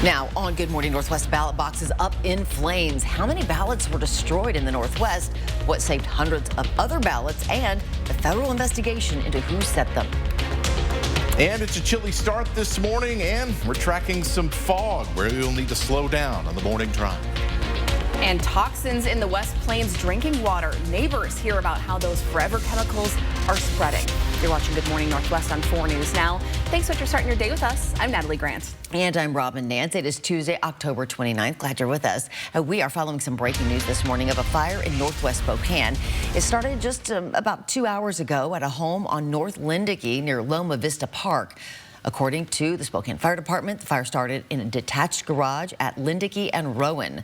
Now, on Good Morning Northwest, ballot boxes up in flames. How many ballots were destroyed in the Northwest? What saved hundreds of other ballots? And the federal investigation into who set them. And it's a chilly start this morning, and we're tracking some fog where you'll need to slow down on the morning drive. And toxins in the West Plains drinking water. Neighbors hear about how those forever chemicals are spreading. You're watching Good Morning Northwest on 4 News Now. Thanks for starting your day with us. I'm Natalie Grant. And I'm Robin Nance. It is Tuesday, October 29th. Glad you're with us. We are following some breaking news this morning of a fire in Northwest Spokane. It started just about 2 hours ago at a home on North Lindicke near Loma Vista Park. According to the Spokane Fire Department, the fire started in a detached garage at Lindicke and Rowan.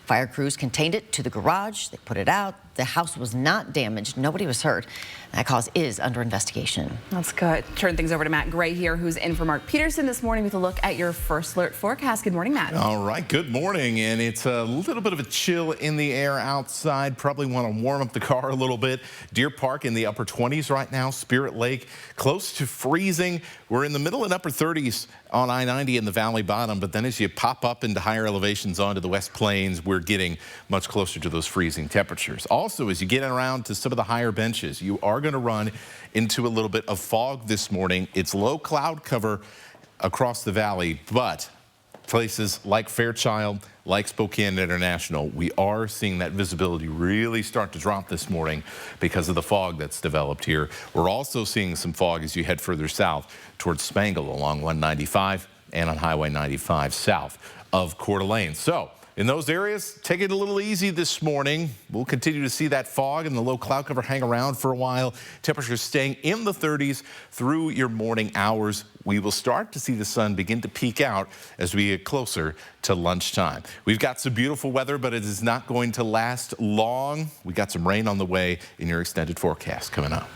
Fire crews contained it to the garage. They put it out. The house was not damaged. Nobody was hurt. That cause is under investigation. That's good. Turn things over to Matt Gray here, who's in for Mark Peterson this morning with a look at your First Alert forecast. Good morning, Matt. All right, good morning. And it's a little bit of a chill in the air outside. Probably want to warm up the car a little bit. Deer Park in the upper 20s right now. Spirit Lake close to freezing. We're in the middle and upper 30s on I-90 in the valley bottom. But then as you pop up into higher elevations onto the West Plains, we're getting much closer to those freezing temperatures. Also, as you get around to some of the higher benches, you are going to run into a little bit of fog this morning. It's low cloud cover across the valley, but places like Fairchild, like Spokane International, we are seeing that visibility really start to drop this morning because of the fog that's developed here. We're also seeing some fog as you head further south towards Spangle along 195 and on Highway 95 south of Coeur d'Alene. So in those areas, take it a little easy this morning. We'll continue to see that fog and the low cloud cover hang around for a while. Temperatures staying in the 30s through your morning hours. We will start to see the sun begin to peek out as we get closer to lunchtime. We've got some beautiful weather, but it is not going to last long. We got some rain on the way in your extended forecast coming up.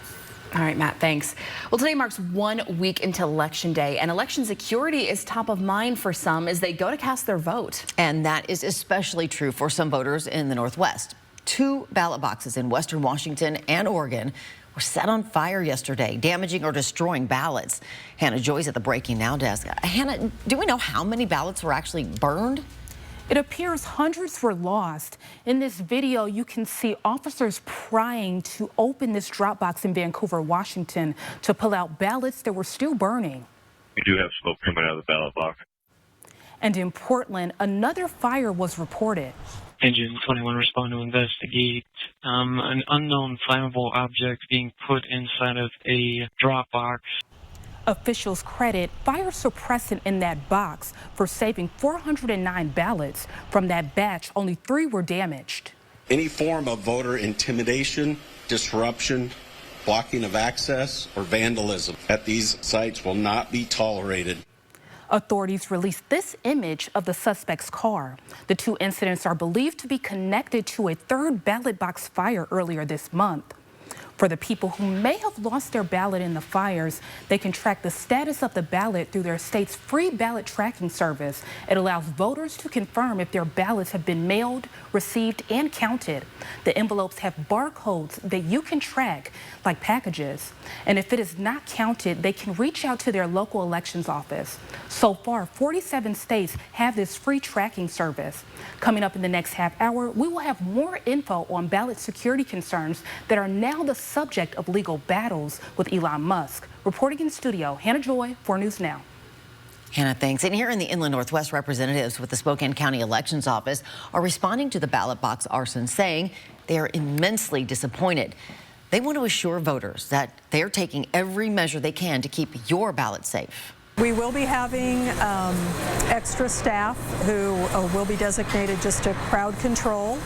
All right, Matt, thanks. Well, today marks 1 week into Election Day, and election security is top of mind for some as they go to cast their vote. And that is especially true for some voters in the Northwest. 2 ballot boxes in Western Washington and Oregon were set on fire yesterday, damaging or destroying ballots. Hannah Joy's at the Breaking Now desk. Hannah, do we know how many ballots were actually burned? It appears hundreds were lost. In this video, you can see officers prying to open this drop box in Vancouver, Washington, to pull out ballots that were still burning. We do have smoke coming out of the ballot box. And in Portland, another fire was reported. Engine 21 respond to investigate an unknown flammable object being put inside of a drop box. Officials credit fire suppressant in that box for saving 409 ballots. From that batch, only 3 were damaged. Any form of voter intimidation, disruption, blocking of access, or vandalism at these sites will not be tolerated. Authorities released this image of the suspect's car. The 2 incidents are believed to be connected to a 3rd ballot box fire earlier this month. For the people who may have lost their ballot in the fires, they can track the status of the ballot through their state's free ballot tracking service. It allows voters to confirm if their ballots have been mailed, received, and counted. The envelopes have barcodes that you can track, like packages. And if it is not counted, they can reach out to their local elections office. So far, 47 states have this free tracking service. Coming up in the next half hour, we will have more info on ballot security concerns that are now the subject of legal battles with Elon Musk. Reporting in studio, Hannah Joy, 4 News Now. Hannah, thanks. And here in the Inland Northwest, representatives with the Spokane County Elections Office are responding to the ballot box arson, saying they are immensely disappointed. They want to assure voters that they are taking every measure they can to keep your ballot safe. We will be having extra staff who will be designated just to crowd control.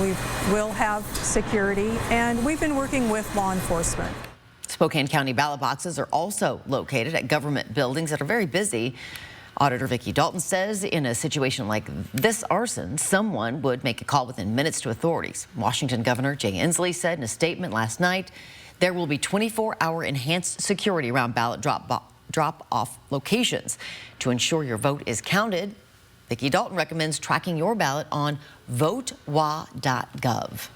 We will have security, and we've been working with law enforcement. Spokane County ballot boxes are also located at government buildings that are very busy. Auditor Vicki Dalton says in a situation like this arson, someone would make a call within minutes to authorities. Washington Governor Jay Inslee said in a statement last night, there will be 24-hour enhanced security around ballot drop-off locations to ensure your vote is counted. Vicki Dalton recommends tracking your ballot on votewa.gov.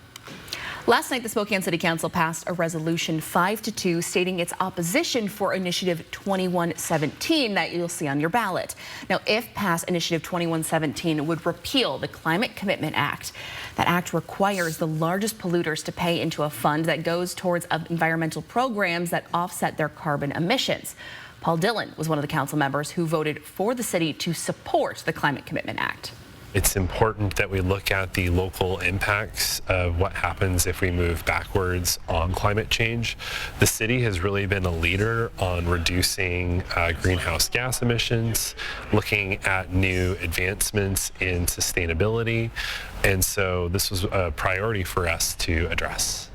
Last night, the Spokane City Council passed a resolution 5-2 stating its opposition for Initiative 2117 that you'll see on your ballot. Now, if passed, Initiative 2117 would repeal the Climate Commitment Act. That act requires the largest polluters to pay into a fund that goes towards environmental programs that offset their carbon emissions. Paul Dillon was one of the council members who voted for the city to support the Climate Commitment Act. It's important that we look at the local impacts of what happens if we move backwards on climate change. The city has really been a leader on reducing greenhouse gas emissions, looking at new advancements in sustainability, and so this was a priority for us to address.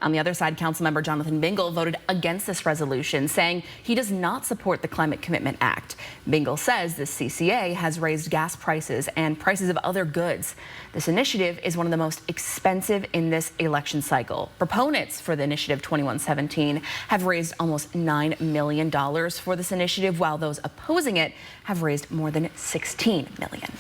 On the other side, Councilmember Jonathan Bingle voted against this resolution, saying he does not support the Climate Commitment Act. Bingle says the CCA has raised gas prices and prices of other goods. This initiative is one of the most expensive in this election cycle. Proponents for the Initiative 2117 have raised almost $9 million for this initiative, while those opposing it have raised more than $16 million.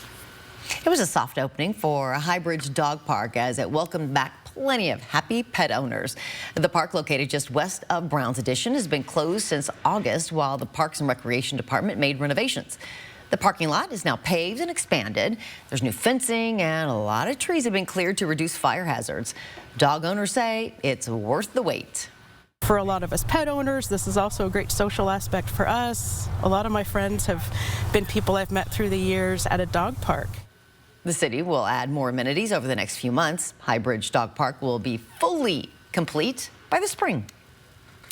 It was a soft opening for Highbridge Dog Park as it welcomed back plenty of happy pet owners. The park, located just west of Browns Addition, has been closed since August while the Parks and Recreation Department made renovations. The parking lot is now paved and expanded. There's new fencing and a lot of trees have been cleared to reduce fire hazards. Dog owners say it's worth the wait. For a lot of us pet owners, this is also a great social aspect for us. A lot of my friends have been people I've met through the years at a dog park. The city will add more amenities over the next few months. Highbridge Dog Park will be fully complete by the spring.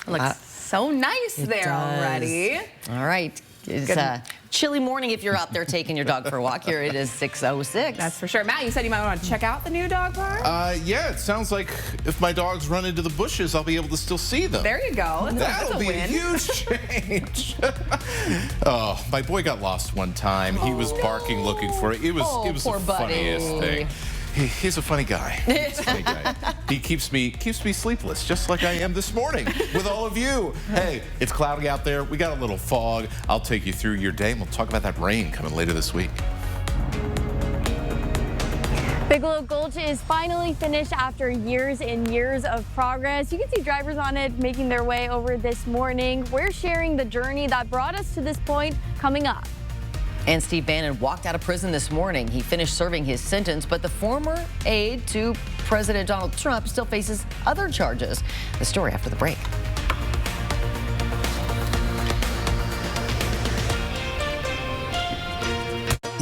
It looks so nice there already. All right. It's a chilly morning if you're out there taking your dog for a walk. Here it is 6:06. That's for sure. Matt, you said you might want to check out the new dog park? Yeah, it sounds like if my dogs run into the bushes, I'll be able to still see them. There you go. That'll be a huge change. Oh, my boy got lost one time. He was barking looking for it. It was the funniest thing. He's a funny guy. He's a funny guy. He keeps me sleepless, just like I am this morning with all of you. Hey, it's cloudy out there. We got a little fog. I'll take you through your day, and we'll talk about that rain coming later this week. Bigelow Gulch is finally finished after years and years of progress. You can see drivers on it making their way over this morning. We're sharing the journey that brought us to this point coming up. And Steve Bannon walked out of prison this morning. He finished serving his sentence, but the former aide to President Donald Trump still faces other charges. The story after the break.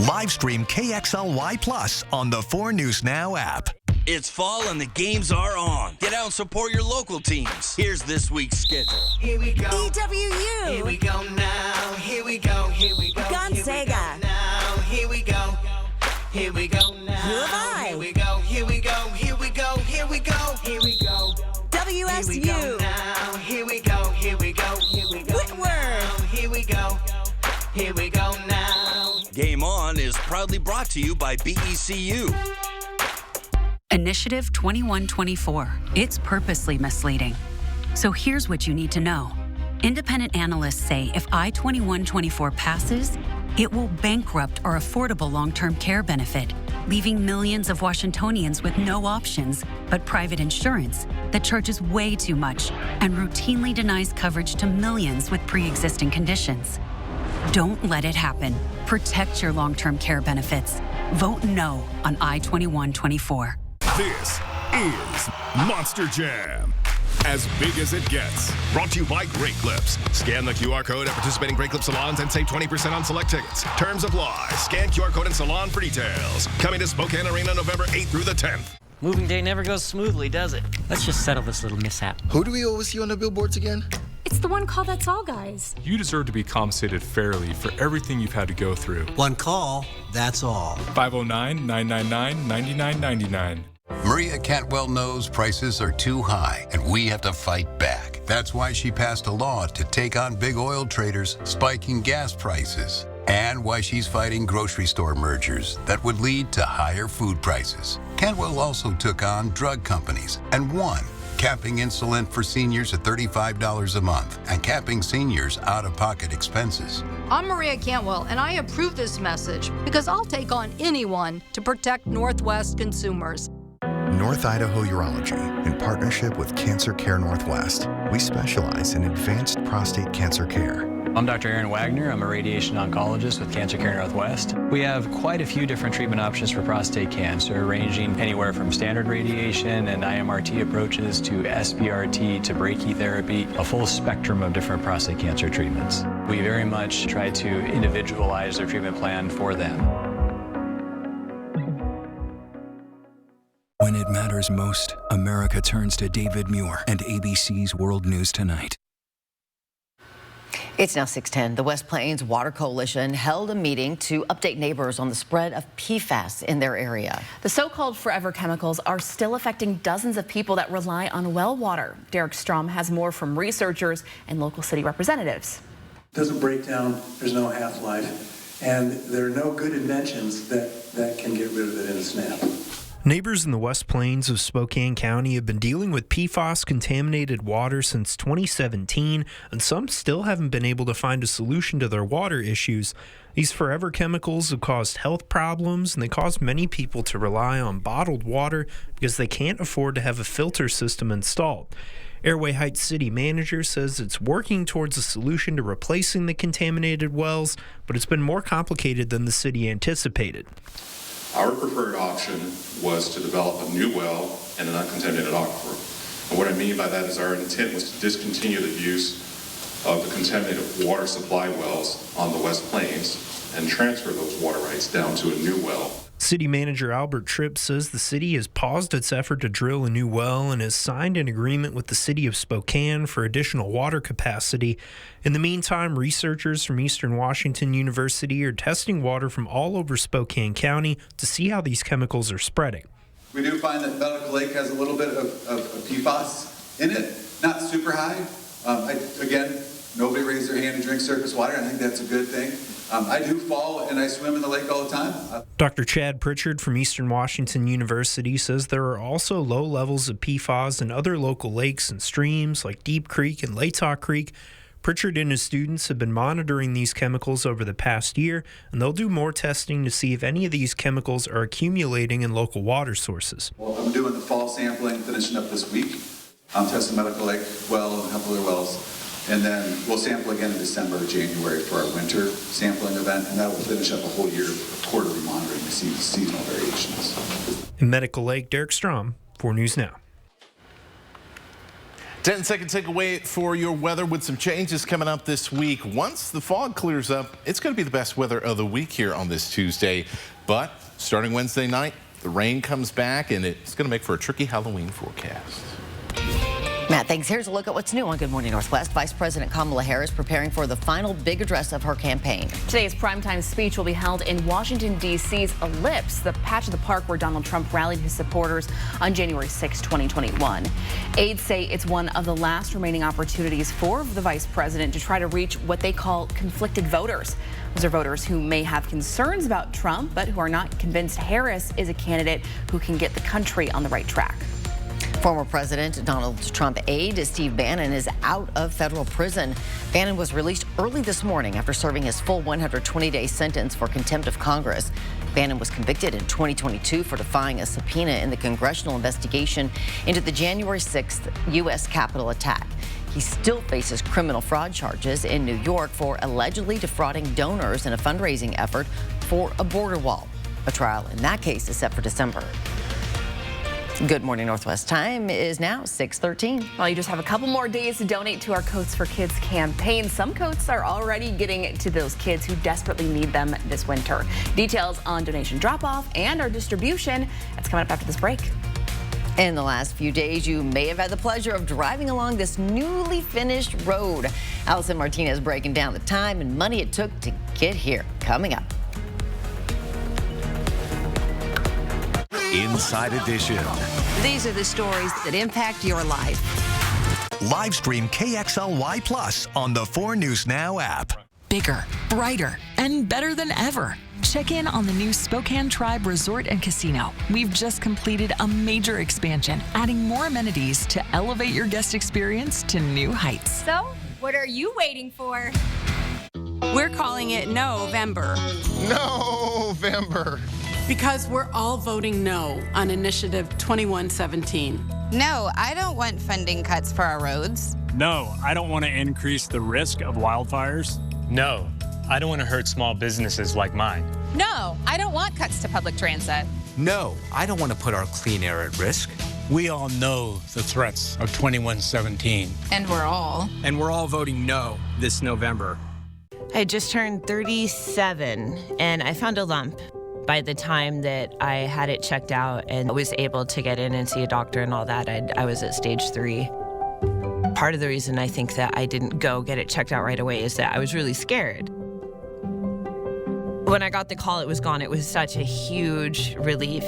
Live stream KXLY Plus on the 4 News Now app. It's fall and the games are on. Get out and support your local teams. Here's this week's schedule. Here we go. EWU. Here we go now. Here we go. Here we go. Gonzaga. Now. Here we go. Here we go now. U of I. Here we go. Here we go. Here we go. Here we go. Here we go. WSU. Here we go now. Here we go. Here we go. Here we go. Whitworth. Now. Here we go. Here we go now. Game On is proudly brought to you by BECU. Initiative 2124. It's purposely misleading. So here's what you need to know. Independent analysts say if I-2124 passes, it will bankrupt our affordable long-term care benefit, leaving millions of Washingtonians with no options but private insurance that charges way too much and routinely denies coverage to millions with pre-existing conditions. Don't let it happen. Protect your long-term care benefits. Vote no on I-2124. This is Monster Jam. As big as it gets. Brought to you by Great Clips. Scan the QR code at participating Great Clip salons and save 20% on select tickets. Terms apply. Scan QR code in salon for details. Coming to Spokane Arena November 8th through the 10th. Moving day never goes smoothly, does it? Let's just settle this little mishap. Who do we always see on the billboards again? It's the one call that's all, guys. You deserve to be compensated fairly for everything you've had to go through. One call, that's all. 509-999-9999. Maria Cantwell knows prices are too high, and we have to fight back. That's why she passed a law to take on big oil traders spiking gas prices, and why she's fighting grocery store mergers that would lead to higher food prices. Cantwell also took on drug companies and won, capping insulin for seniors at $35 a month and capping seniors' out-of-pocket expenses. I'm Maria Cantwell, and I approve this message because I'll take on anyone to protect Northwest consumers. North Idaho Urology, in partnership with Cancer Care Northwest, we specialize in advanced prostate cancer care. I'm Dr. Aaron Wagner. I'm a radiation oncologist with Cancer Care Northwest. We have quite a few different treatment options for prostate cancer, ranging anywhere from standard radiation and IMRT approaches to SBRT to brachytherapy, a full spectrum of different prostate cancer treatments. We very much try to individualize their treatment plan for them. When it matters most, America turns to David Muir and ABC's World News Tonight. It's now 6:10. The West Plains Water Coalition held a meeting to update neighbors on the spread of PFAS in their area. The so-called forever chemicals are still affecting dozens of people that rely on well water. Derek Strom has more from researchers and local city representatives. It doesn't break down, there's no half-life, and there are no good inventions that can get rid of it in a snap. Neighbors in the West Plains of Spokane County have been dealing with PFAS-contaminated water since 2017, and some still haven't been able to find a solution to their water issues. These forever chemicals have caused health problems, and they cause many people to rely on bottled water because they can't afford to have a filter system installed. Airway Heights City Manager says it's working towards a solution to replacing the contaminated wells, but it's been more complicated than the city anticipated. Our preferred option was to develop a new well in an uncontaminated aquifer. And what I mean by that is our intent was to discontinue the use of the contaminated water supply wells on the West Plains and transfer those water rights down to a new well. City Manager Albert Tripp says the city has paused its effort to drill a new well and has signed an agreement with the city of Spokane for additional water capacity. In the meantime, researchers from Eastern Washington University are testing water from all over Spokane County to see how these chemicals are spreading. We do find that Medical Lake has a little bit of PFAS in it, not super high. Again, nobody raised their hand to drink surface water. I think that's a good thing. I do fall and I swim in the lake all the time. Dr. Chad Pritchard from Eastern Washington University says there are also low levels of PFAS in other local lakes and streams like Deep Creek and Latah Creek. Pritchard and his students have been monitoring these chemicals over the past year, and they'll do more testing to see if any of these chemicals are accumulating in local water sources. Well, I'm doing the fall sampling, finishing up this week. I'm testing Medical Lake well and a couple other wells. And then we'll sample again in December or January for our winter sampling event, and that will finish up a whole year of quarterly monitoring to see seasonal variations. In Medical Lake, Derek Strom, 4 News Now. 10-second takeaway for your weather with some changes coming up this week. Once the fog clears up, it's going to be the best weather of the week here on this Tuesday. But starting Wednesday night, the rain comes back, and it's going to make for a tricky Halloween forecast. Matt, thanks. Here's a look at what's new on Good Morning Northwest. Vice President Kamala Harris preparing for the final big address of her campaign. Today's primetime speech will be held in Washington, D.C.'s Ellipse, the patch of the park where Donald Trump rallied his supporters on January 6, 2021. Aides say it's one of the last remaining opportunities for the vice president to try to reach what they call conflicted voters. Those are voters who may have concerns about Trump, but who are not convinced Harris is a candidate who can get the country on the right track. Former President Donald Trump aide Steve Bannon is out of federal prison. Bannon was released early this morning after serving his full 120-day sentence for contempt of Congress. Bannon was convicted in 2022 for defying a subpoena in the congressional investigation into the January 6th U.S. Capitol attack. He still faces criminal fraud charges in New York for allegedly defrauding donors in a fundraising effort for a border wall. A trial in that case is set for December. Good Morning Northwest time is now 6:13. Well, you just have a couple more days to donate to our Coats for Kids campaign. Some coats are already getting to those kids who desperately need them this winter. Details on donation drop-off and our distribution, that's coming up after this break. In the last few days, you may have had the pleasure of driving along this newly finished road. Allison Martinez breaking down the time and money it took to get here. Coming up. Inside Edition. These are the stories that impact your life. Live stream KXLY Plus on the 4 News Now app. Bigger, brighter, and better than ever. Check in on the new Spokane Tribe Resort and Casino. We've just completed a major expansion, adding more amenities to elevate your guest experience to new heights. So, what are you waiting for? We're calling it November. November. Because we're all voting no on Initiative 2117. No, I don't want funding cuts for our roads. No, I don't want to increase the risk of wildfires. No, I don't want to hurt small businesses like mine. No, I don't want cuts to public transit. No, I don't want to put our clean air at risk. We all know the threats of 2117. And we're all voting no this November. I just turned 37 and I found a lump. By the time that I had it checked out and was able to get in and see a doctor and all that, I was at stage 3. Part of the reason I think that I didn't go get it checked out right away is that I was really scared. When I got the call, it was gone. It was such a huge relief.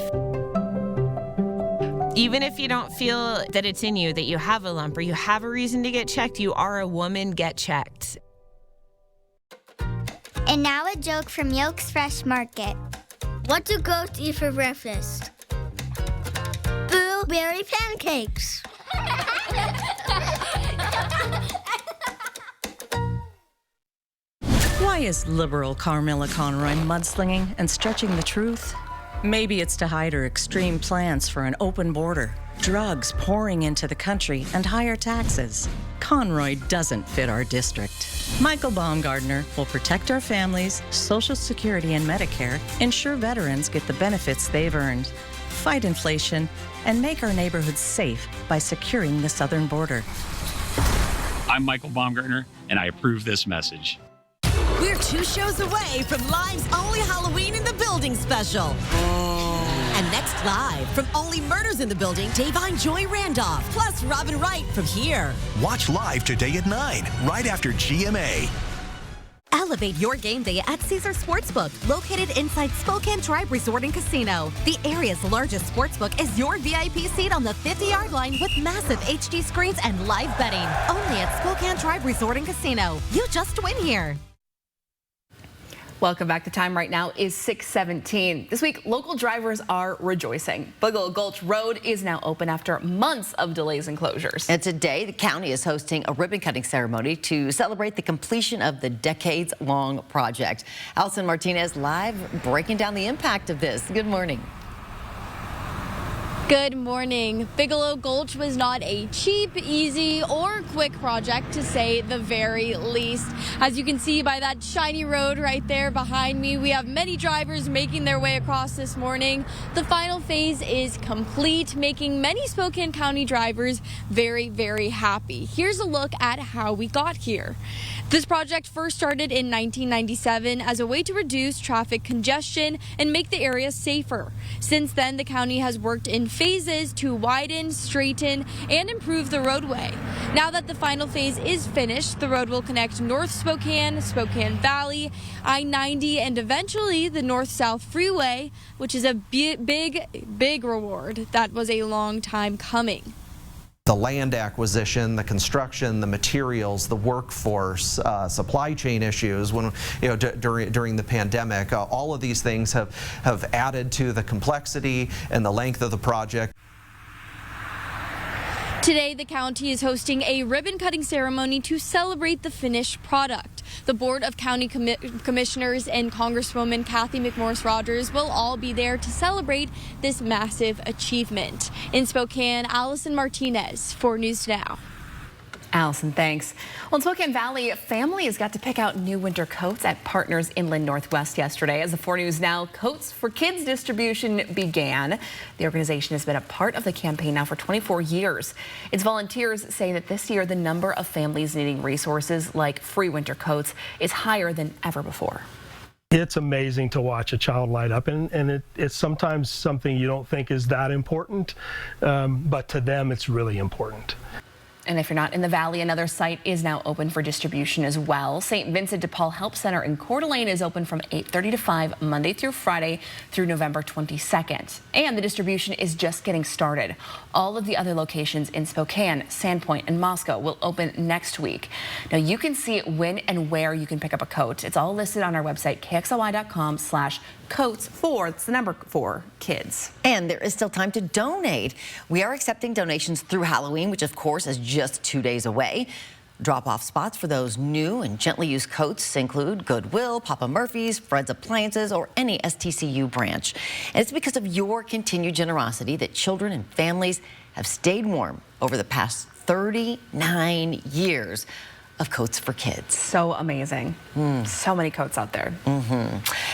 Even if you don't feel that it's in you, that you have a lump or you have a reason to get checked, you are a woman, get checked. And now a joke from Yolks Fresh Market. What do goats eat for breakfast? Blueberry pancakes. Why is liberal Carmilla Conroy mudslinging and stretching the truth? Maybe it's to hide her extreme plans for an open border, drugs pouring into the country, and higher taxes. Conroy doesn't fit our district. Michael Baumgartner will protect our families, Social Security and Medicare, ensure veterans get the benefits they've earned, fight inflation, and make our neighborhoods safe by securing the southern border. I'm Michael Baumgartner, and I approve this message. We're 2 shows away from Live's only Halloween in the Building special. And next live, from Only Murders in the Building, Davine Joy Randolph, plus Robin Wright from Here. Watch live today at 9, right after GMA. Elevate your game day at Caesars Sportsbook, located inside Spokane Tribe Resort and Casino. The area's largest sportsbook is your VIP seat on the 50-yard line with massive HD screens and live betting. Only at Spokane Tribe Resort and Casino. You just win here. Welcome back. The time right now is 6:17. This week, local drivers are rejoicing. Bigelow Gulch Road is now open after months of delays and closures. And today, the county is hosting a ribbon-cutting ceremony to celebrate the completion of the decades-long project. Allison Martinez live breaking down the impact of this. Good morning. Good morning. Bigelow Gulch was not a cheap, easy, or quick project, to say the very least. As you can see by that shiny road right there behind me, we have many drivers making their way across this morning. The final phase is complete, making many Spokane County drivers very, very happy. Here's a look at how we got here. This project first started in 1997 as a way to reduce traffic congestion and make the area safer. Since then, the county has worked in phases to widen, straighten, and improve the roadway. Now that the final phase is finished, the road will connect North Spokane, Spokane Valley, I-90, and eventually the North-South Freeway, which is a big reward. That was a long time coming. The land acquisition, the construction, the materials, the workforce, supply chain issues when during the pandemic, all of these things have added to the complexity and the length of the project. Today, the county is hosting a ribbon-cutting ceremony to celebrate the finished product. The Board of County Commissioners and Congresswoman Kathy McMorris Rogers will all be there to celebrate this massive achievement. In Spokane, Allison Martinez for News Now. Allison, thanks. Well, in Spokane Valley, families got to pick out new winter coats at Partners Inland Northwest yesterday. As the 4 News Now Coats for Kids distribution began, the organization has been a part of the campaign now for 24 years. Its volunteers say that this year the number of families needing resources like free winter coats is higher than ever before. It's amazing to watch a child light up, and it's sometimes something you don't think is that important, but to them it's really important. And if you're not in the Valley, another site is now open for distribution as well. St. Vincent de Paul Help Center in Coeur d'Alene is open from 8:30 to 5 Monday through Friday through November 22nd. And the distribution is just getting started. All of the other locations in Spokane, Sandpoint, and Moscow will open next week. Now you can see when and where you can pick up a coat. It's all listed on our website, kxly.com/coats4. It's the number 4 kids. And there is still time to donate. We are accepting donations through Halloween, which of course is just 2 days away. Drop-off spots for those new and gently used coats include Goodwill, Papa Murphy's, Fred's Appliances, or any STCU branch. And it's because of your continued generosity that children and families have stayed warm over the past 39 years of Coats for Kids. So amazing. So many coats out there.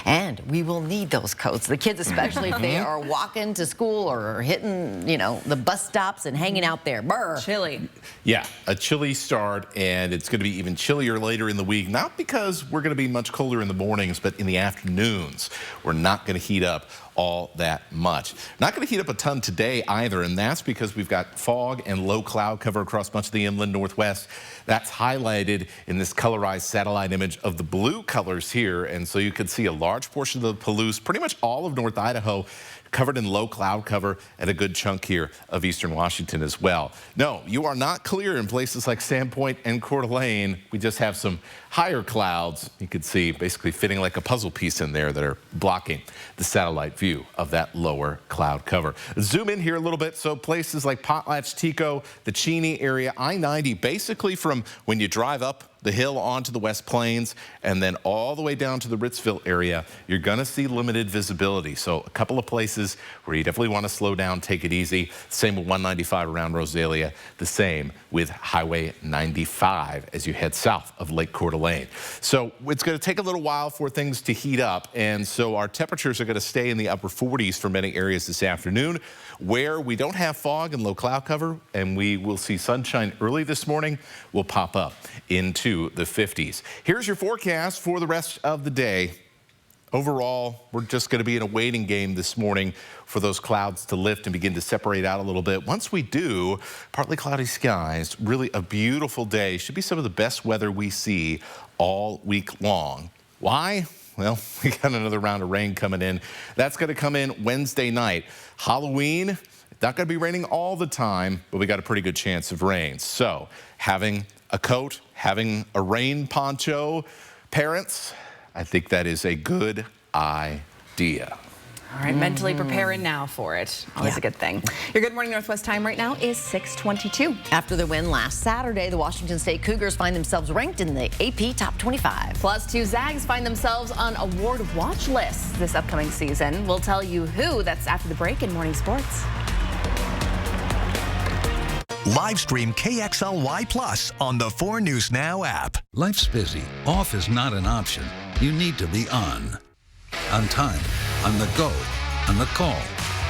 And we will need those coats. The kids, especially if they are walking to school or hitting, the bus stops and hanging out there. Brr. Chilly. Yeah, a chilly start, and it's going to be even chillier later in the week. Not because we're going to be much colder in the mornings, but in the afternoons. We're not going to heat up all that much. Not going to heat up a ton today either, and that's because we've got fog and low cloud cover across much of the inland northwest. That's highlighted in this colorized satellite image of the blue colors here, and so you can see a large portion of the Palouse, pretty much all of North Idaho, covered in low cloud cover, and a good chunk here of eastern Washington as well. No, you are not clear in places like Sandpoint and Coeur d'Alene. We just have some higher clouds. You can see basically fitting like a puzzle piece in there that are blocking the satellite view of that lower cloud cover. Zoom in here a little bit. So places like Potlatch, Tico, the Cheney area, I-90, basically from when you drive up the hill onto the West Plains and then all the way down to the Ritzville area, you're going to see limited visibility. So a couple of places where you definitely want to slow down, take it easy. Same with 195 around Rosalia. The same with Highway 95 as you head south of Lake Coeur d'Alene. So it's going to take a little while for things to heat up. And so our temperatures are going to stay in the upper 40s for many areas this afternoon. Where we don't have fog and low cloud cover and we will see sunshine early this morning, will pop up into the 50s. Here's your forecast for the rest of the day. Overall, we're just going to be in a waiting game this morning for those clouds to lift and begin to separate out a little bit. Once we do, partly cloudy skies, really a beautiful day. Should be some of the best weather we see all week long. Why? Well, we got another round of rain coming in. That's going to come in Wednesday night. Halloween, not going to be raining all the time, but we got a pretty good chance of rain. So having a coat, having a rain poncho, parents, I think that is a good idea. All right, mentally preparing now for it. Always a good thing. Your Good Morning Northwest time right now is 6:22. After the win last Saturday, the Washington State Cougars find themselves ranked in the AP Top 25. Plus, 2 Zags find themselves on award watch lists this upcoming season. We'll tell you who. That's after the break in Morning Sports. Live stream KXLY Plus on the 4 News Now app. Life's busy. Off is not an option. You need to be on time, on the go, on the call,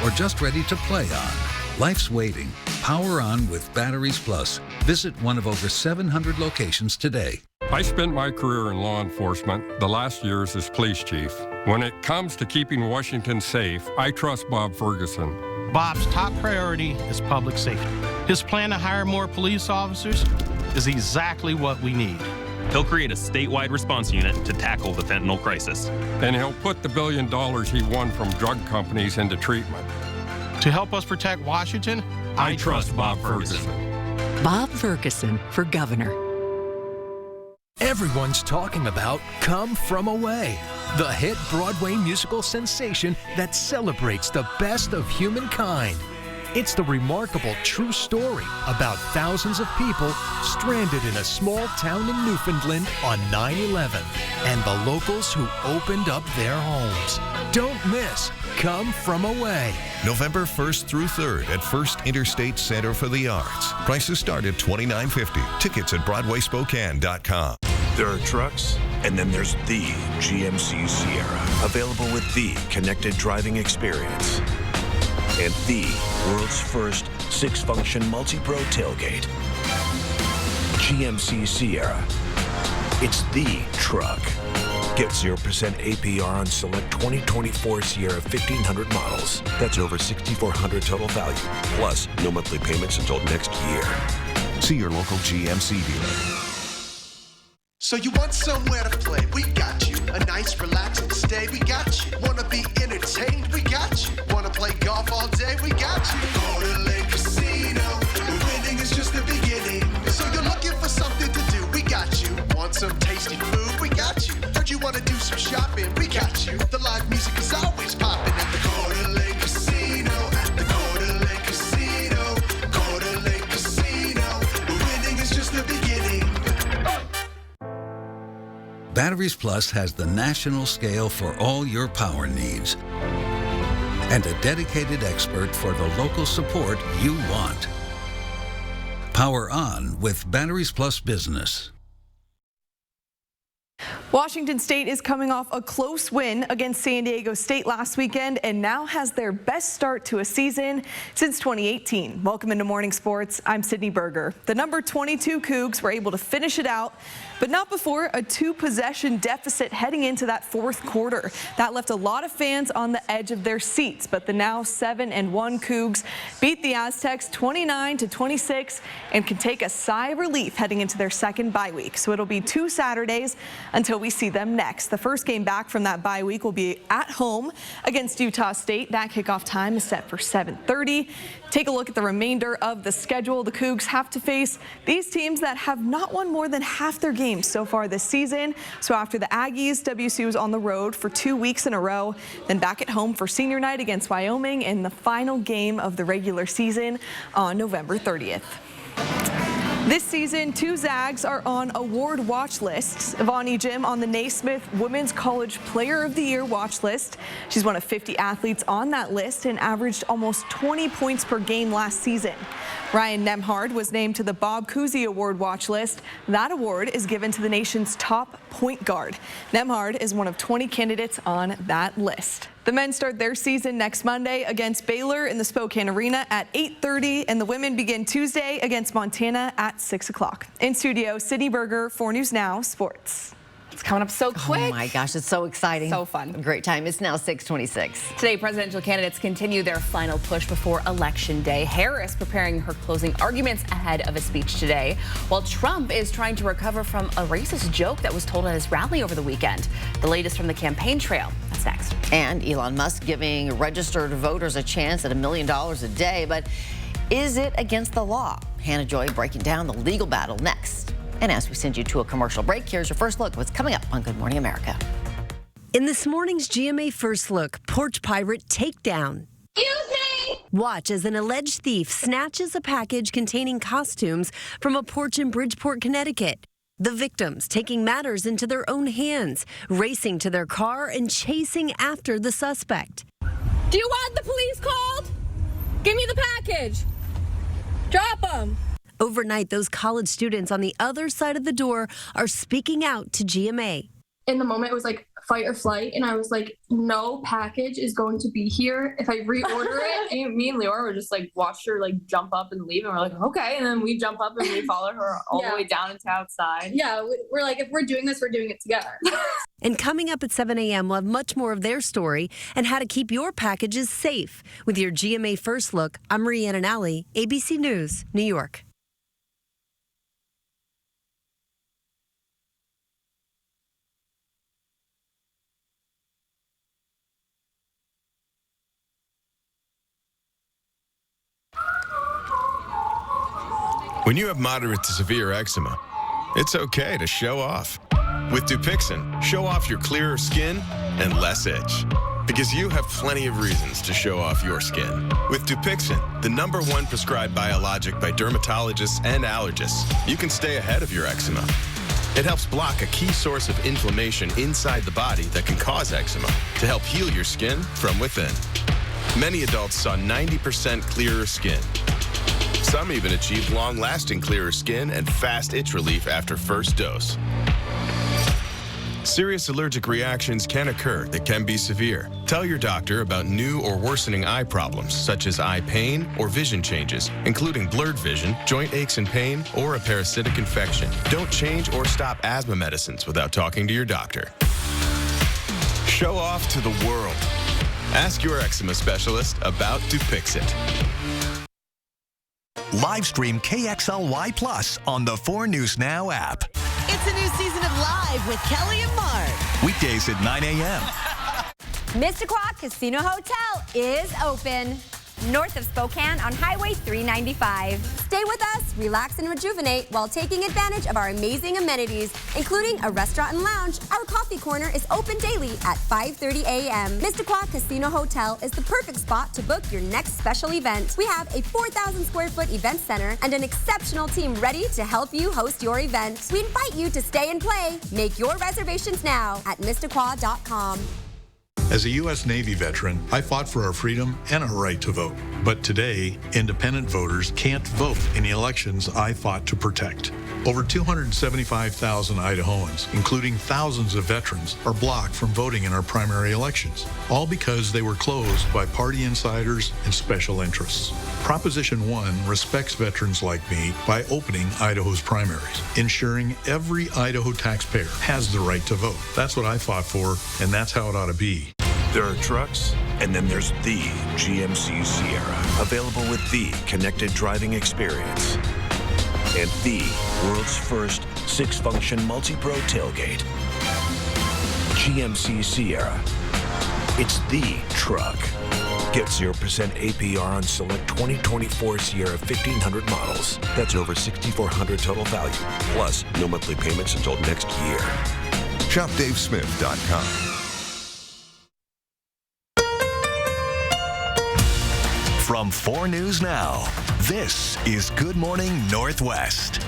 or just ready to play on. Life's waiting. Power on with Batteries Plus. Visit one of over 700 locations today. I spent my career in law enforcement, the last years as police chief. When it comes to keeping Washington safe, I trust Bob Ferguson. Bob's top priority is public safety. His plan to hire more police officers is exactly what we need. He'll create a statewide response unit to tackle the fentanyl crisis. And he'll put the $1 billion he won from drug companies into treatment. To help us protect Washington, I trust Bob Ferguson. Bob Ferguson for governor. Everyone's talking about Come From Away, the hit Broadway musical sensation that celebrates the best of humankind. It's the remarkable true story about thousands of people stranded in a small town in Newfoundland on 9/11 and the locals who opened up their homes. Don't miss Come From Away. November 1st through 3rd at First Interstate Center for the Arts. Prices start at $29.50. Tickets at BroadwaySpokane.com. There are trucks, and then there's the GMC Sierra. Available with the connected driving experience. And the world's first 6-function multi-pro tailgate. GMC Sierra. It's the truck. Get 0% APR on select 2024 Sierra 1500 models. That's over $6,400 total value. Plus, no monthly payments until next year. See your local GMC dealer. So you want somewhere to play? We got you. A nice relaxing stay? We got you. Wanna be entertained? We got you. Wanna play golf all day? We got you. Go to Lake Casino. Winning is just the beginning. So you're looking for something to do? We got you. Want some tasty food? We got you. Heard you wanna do some shopping? We got you. The live music is always popping at the Coeur d'Alene Casino. At the Coeur d'Alene Casino. Coeur d'Alene Casino. Winning is just the beginning. Batteries Plus has the national scale for all your power needs and a dedicated expert for the local support you want. Power on with Batteries Plus Business. Washington State is coming off a close win against San Diego State last weekend and now has their best start to a season since 2018. Welcome into Morning Sports. I'm Sydney Berger. The number 22 Cougs were able to finish it out, but not before a 2-possession deficit heading into that fourth quarter. That left a lot of fans on the edge of their seats, but the now 7-1 Cougs beat the Aztecs 29-26 and can take a sigh of relief heading into their second bye week. So it'll be 2 Saturdays until we see them next. The first game back from that bye week will be at home against Utah State. That kickoff time is set for 7:30. Take a look at the remainder of the schedule. The Cougs have to face these teams that have not won more than half their games so far this season. So after the Aggies, WSU is on the road for 2 weeks in a row, then back at home for senior night against Wyoming in the final game of the regular season on November 30th. This season, 2 Zags are on award watch lists. Vonnie Jim on the Naismith Women's College Player of the Year watch list. She's one of 50 athletes on that list and averaged almost 20 points per game last season. Ryan Nembhard was named to the Bob Cousy Award watch list. That award is given to the nation's top point guard. Nembhard is one of 20 candidates on that list. The men start their season next Monday against Baylor in the Spokane Arena at 8:30, and the women begin Tuesday against Montana at 6 o'clock. In studio, Sydney Berger, 4 News Now Sports. It's coming up so quick. Oh my gosh, it's so exciting. So fun. Great time. It's now 6:26. Today, presidential candidates continue their final push before Election Day. Harris preparing her closing arguments ahead of a speech today, while Trump is trying to recover from a racist joke that was told at his rally over the weekend. The latest from the campaign trail. That's next. And Elon Musk giving registered voters a chance at $1 million a day, but is it against the law? Hannah Joy breaking down the legal battle next. And as we send you to a commercial break, here's your first look at what's coming up on Good Morning America. In this morning's GMA First Look, porch pirate takedown. Excuse me! Watch as an alleged thief snatches a package containing costumes from a porch in Bridgeport, Connecticut. The victims taking matters into their own hands, racing to their car and chasing after the suspect. Do you want the police called? Give me the package. Drop them. Overnight, those college students on the other side of the door are speaking out to GMA. In the moment, it was like fight or flight, and I was like, no package is going to be here if I reorder it. And me and Leora were just like, watched her like jump up and leave, and we're like, okay. And then we jump up and we follow her all the way down into outside. Yeah, we're like, if we're doing this, we're doing it together. And coming up at 7 a.m., we'll have much more of their story and how to keep your packages safe. With your GMA First Look, I'm Marie Ananelli, ABC News, New York. When you have moderate to severe eczema, it's okay to show off. With Dupixent, show off your clearer skin and less itch. Because you have plenty of reasons to show off your skin. With Dupixent, the #1 prescribed biologic by dermatologists and allergists, you can stay ahead of your eczema. It helps block a key source of inflammation inside the body that can cause eczema to help heal your skin from within. Many adults saw 90% clearer skin. Some even achieved long-lasting clearer skin and fast itch relief after first dose. Serious allergic reactions can occur that can be severe. Tell your doctor about new or worsening eye problems, such as eye pain or vision changes, including blurred vision, joint aches and pain, or a parasitic infection. Don't change or stop asthma medicines without talking to your doctor. Show off to the world. Ask your eczema specialist about Dupixent. Live stream KXLY Plus on the 4 News Now app. It's a new season of Live with Kelly and Mark. Weekdays at 9 a.m. Mr. Quack Casino Hotel is open. north of Spokane on Highway 395. Stay with us, relax and rejuvenate while taking advantage of our amazing amenities, including a restaurant and lounge. Our coffee corner is open daily at 5:30 a.m. Mistaqua Casino Hotel is the perfect spot to book your next special event. We have a 4,000 square foot event center and an exceptional team ready to help you host your event. We invite you to stay and play. Make your reservations now at Mistaqua.com. As a U.S. Navy veteran, I fought for our freedom and our right to vote. But today, independent voters can't vote in the elections I fought to protect. Over 275,000 Idahoans, including thousands of veterans, are blocked from voting in our primary elections, all because they were closed by party insiders and special interests. Proposition 1 respects veterans like me by opening Idaho's primaries, ensuring every Idaho taxpayer has the right to vote. That's what I fought for, and that's how it ought to be. There are trucks, and then there's the GMC Sierra, available with the connected driving experience and the world's first 6-function multi-pro tailgate. GMC Sierra. It's the truck. Get 0% APR on select 2024 Sierra 1500 models. That's over $6,400 total value, plus no monthly payments until next year. ShopDaveSmith.com. From 4 News Now, this is Good Morning Northwest.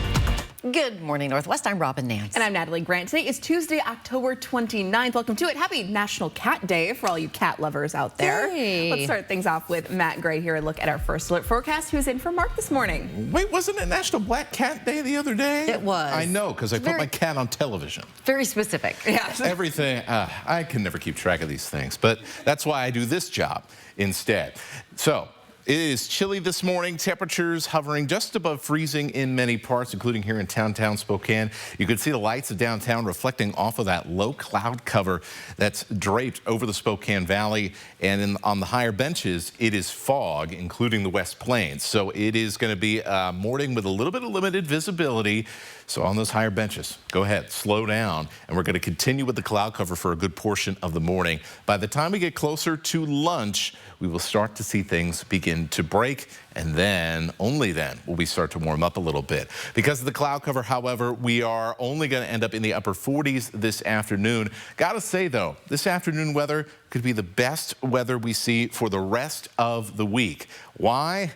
Good morning, Northwest. I'm Robin Nance. And I'm Natalie Grant. Today is Tuesday, October 29th. Welcome to it. Happy National Cat Day for all you cat lovers out there. Yay. Let's start things off with Matt Gray here. A look at our first alert forecast. Who's in for Mark this morning? Wait, wasn't it National Black Cat Day the other day? It was. I know, because I put my cat on television. Very specific. Yeah. Everything. I can never keep track of these things, but that's why I do this job instead. So, it is chilly this morning. Temperatures hovering just above freezing in many parts, including here in downtown Spokane. You can see the lights of downtown reflecting off of that low cloud cover that's draped over the Spokane Valley. And on the higher benches, it is fog, including the West Plains. So it is going to be a morning with a little bit of limited visibility. So on those higher benches, go ahead, slow down. And we're going to continue with the cloud cover for a good portion of the morning. By the time we get closer to lunch, we will start to see things begin to break, and then, only then, will we start to warm up a little bit. Because of the cloud cover, however, we are only going to end up in the upper 40s this afternoon. Gotta say, though, this afternoon weather could be the best weather we see for the rest of the week. Why?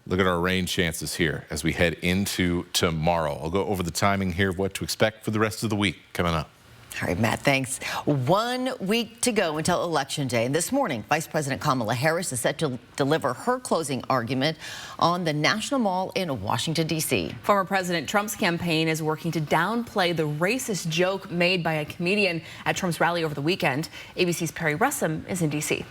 Look at our rain chances here as we head into tomorrow. I'll go over the timing here of what to expect for the rest of the week coming up. All right, Matt, thanks. 1 week to go until Election Day. And this morning, Vice President Kamala Harris is set to deliver her closing argument on the National Mall in Washington, D.C. Former President Trump's campaign is working to downplay the racist joke made by a comedian at Trump's rally over the weekend. ABC's Perry Russum is in D.C.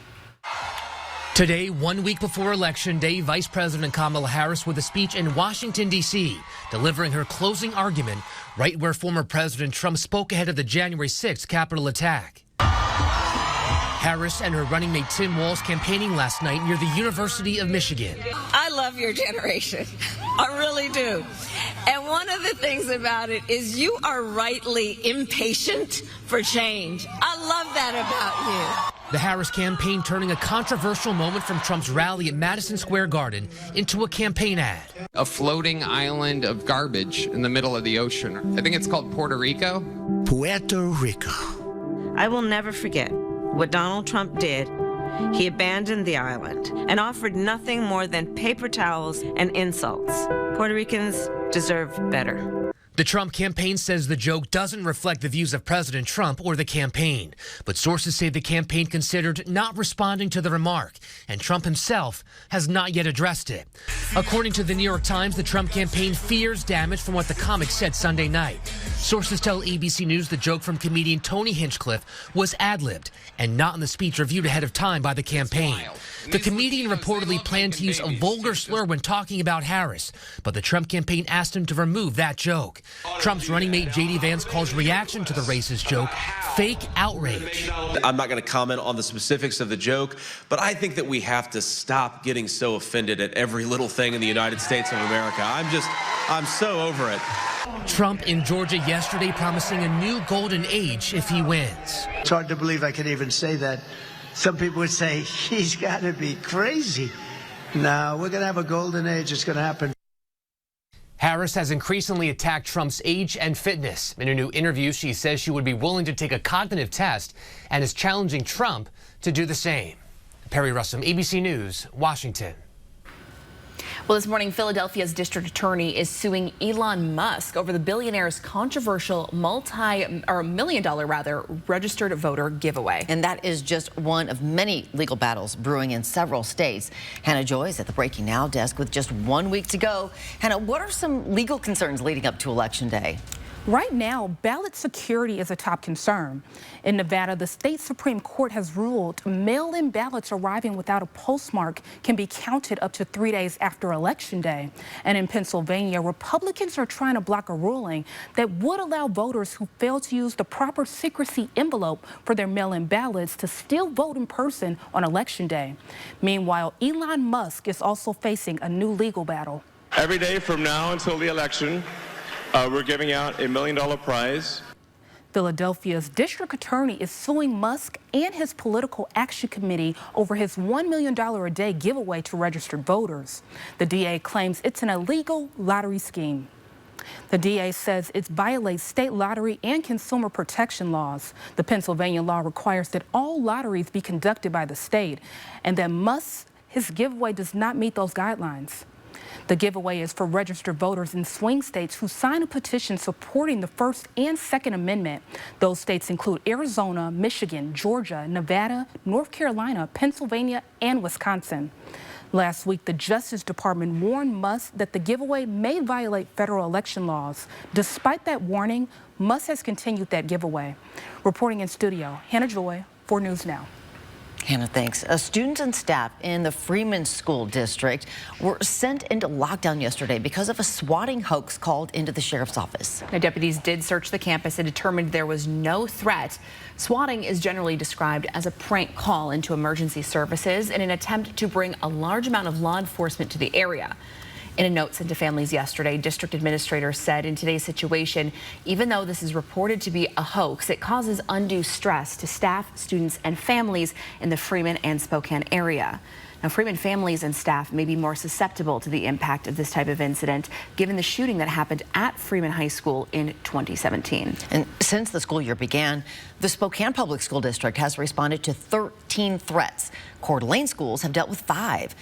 Today, 1 week before Election Day, Vice President Kamala Harris with a speech in Washington, D.C., delivering her closing argument right where former President Trump spoke ahead of the January 6th Capitol attack. Harris and her running mate Tim Walz campaigning last night near the University of Michigan. I love your generation. I really do. And one of the things about it is you are rightly impatient for change. I love that about you. The Harris campaign turning a controversial moment from Trump's rally at Madison Square Garden into a campaign ad. A floating island of garbage in the middle of the ocean. I think it's called Puerto Rico. Puerto Rico. I will never forget what Donald Trump did. He abandoned the island and offered nothing more than paper towels and insults. Puerto Ricans deserve better. The Trump campaign says the joke doesn't reflect the views of President Trump or the campaign, but sources say the campaign considered not responding to the remark, and Trump himself has not yet addressed it. According to the New York Times, the Trump campaign fears damage from what the comic said Sunday night. Sources tell ABC News the joke from comedian Tony Hinchcliffe was ad-libbed and not in the speech reviewed ahead of time by the campaign. The comedian reportedly planned to use a vulgar slur when talking about Harris, but the Trump campaign asked him to remove that joke. Trump's running mate J.D. Vance calls reaction to the racist joke fake outrage. I'm not going to comment on the specifics of the joke, but I think that we have to stop getting so offended at every little thing in the United States of America. I'm so over it. Trump in Georgia yesterday promising a new golden age if he wins. It's hard to believe I could even say that Some people would say, he's got to be crazy. No, we're going to have a golden age. It's going to happen. Harris has increasingly attacked Trump's age and fitness. In a new interview, she says she would be willing to take a cognitive test and is challenging Trump to do the same. Perry Russom, ABC News, Washington. Well, this morning, Philadelphia's district attorney is suing Elon Musk over the billionaire's controversial million-dollar registered voter giveaway. And that is just one of many legal battles brewing in several states. Hannah Joy is at the Breaking Now desk with just 1 week to go. Hannah, what are some legal concerns leading up to Election Day? Right now, ballot security is a top concern. In Nevada, the state Supreme Court has ruled mail-in ballots arriving without a postmark can be counted up to 3 days after Election Day. And in Pennsylvania, Republicans are trying to block a ruling that would allow voters who fail to use the proper secrecy envelope for their mail-in ballots to still vote in person on Election Day. Meanwhile, Elon Musk is also facing a new legal battle. Every day from now until the election, we're giving out $1 million prize. Philadelphia's district attorney is suing Musk and his political action committee over his $1 million a day giveaway to registered voters. The DA claims it's an illegal lottery scheme. The DA says it violates state lottery and consumer protection laws. The Pennsylvania law requires that all lotteries be conducted by the state, and that his giveaway does not meet those guidelines. The giveaway is for registered voters in swing states who sign a petition supporting the First and Second Amendment. Those states include Arizona, Michigan, Georgia, Nevada, North Carolina, Pennsylvania, and Wisconsin. Last week, the Justice Department warned Musk that the giveaway may violate federal election laws. Despite that warning, Musk has continued that giveaway. Reporting in studio, Hannah Joy, 4 News Now. Hannah, thanks. Students and staff in the Freeman School District were sent into lockdown yesterday because of a swatting hoax called into the sheriff's office. Now, deputies did search the campus and determined there was no threat. Swatting is generally described as a prank call into emergency services in an attempt to bring a large amount of law enforcement to the area. In a note sent to families yesterday, district administrators said in today's situation, even though this is reported to be a hoax, it causes undue stress to staff, students, and families in the Freeman and Spokane area. Now, Freeman families and staff may be more susceptible to the impact of this type of incident, given the shooting that happened at Freeman High School in 2017. And since the school year began, the Spokane Public School District has responded to 13 threats. Coeur d'Alene schools have dealt with 5.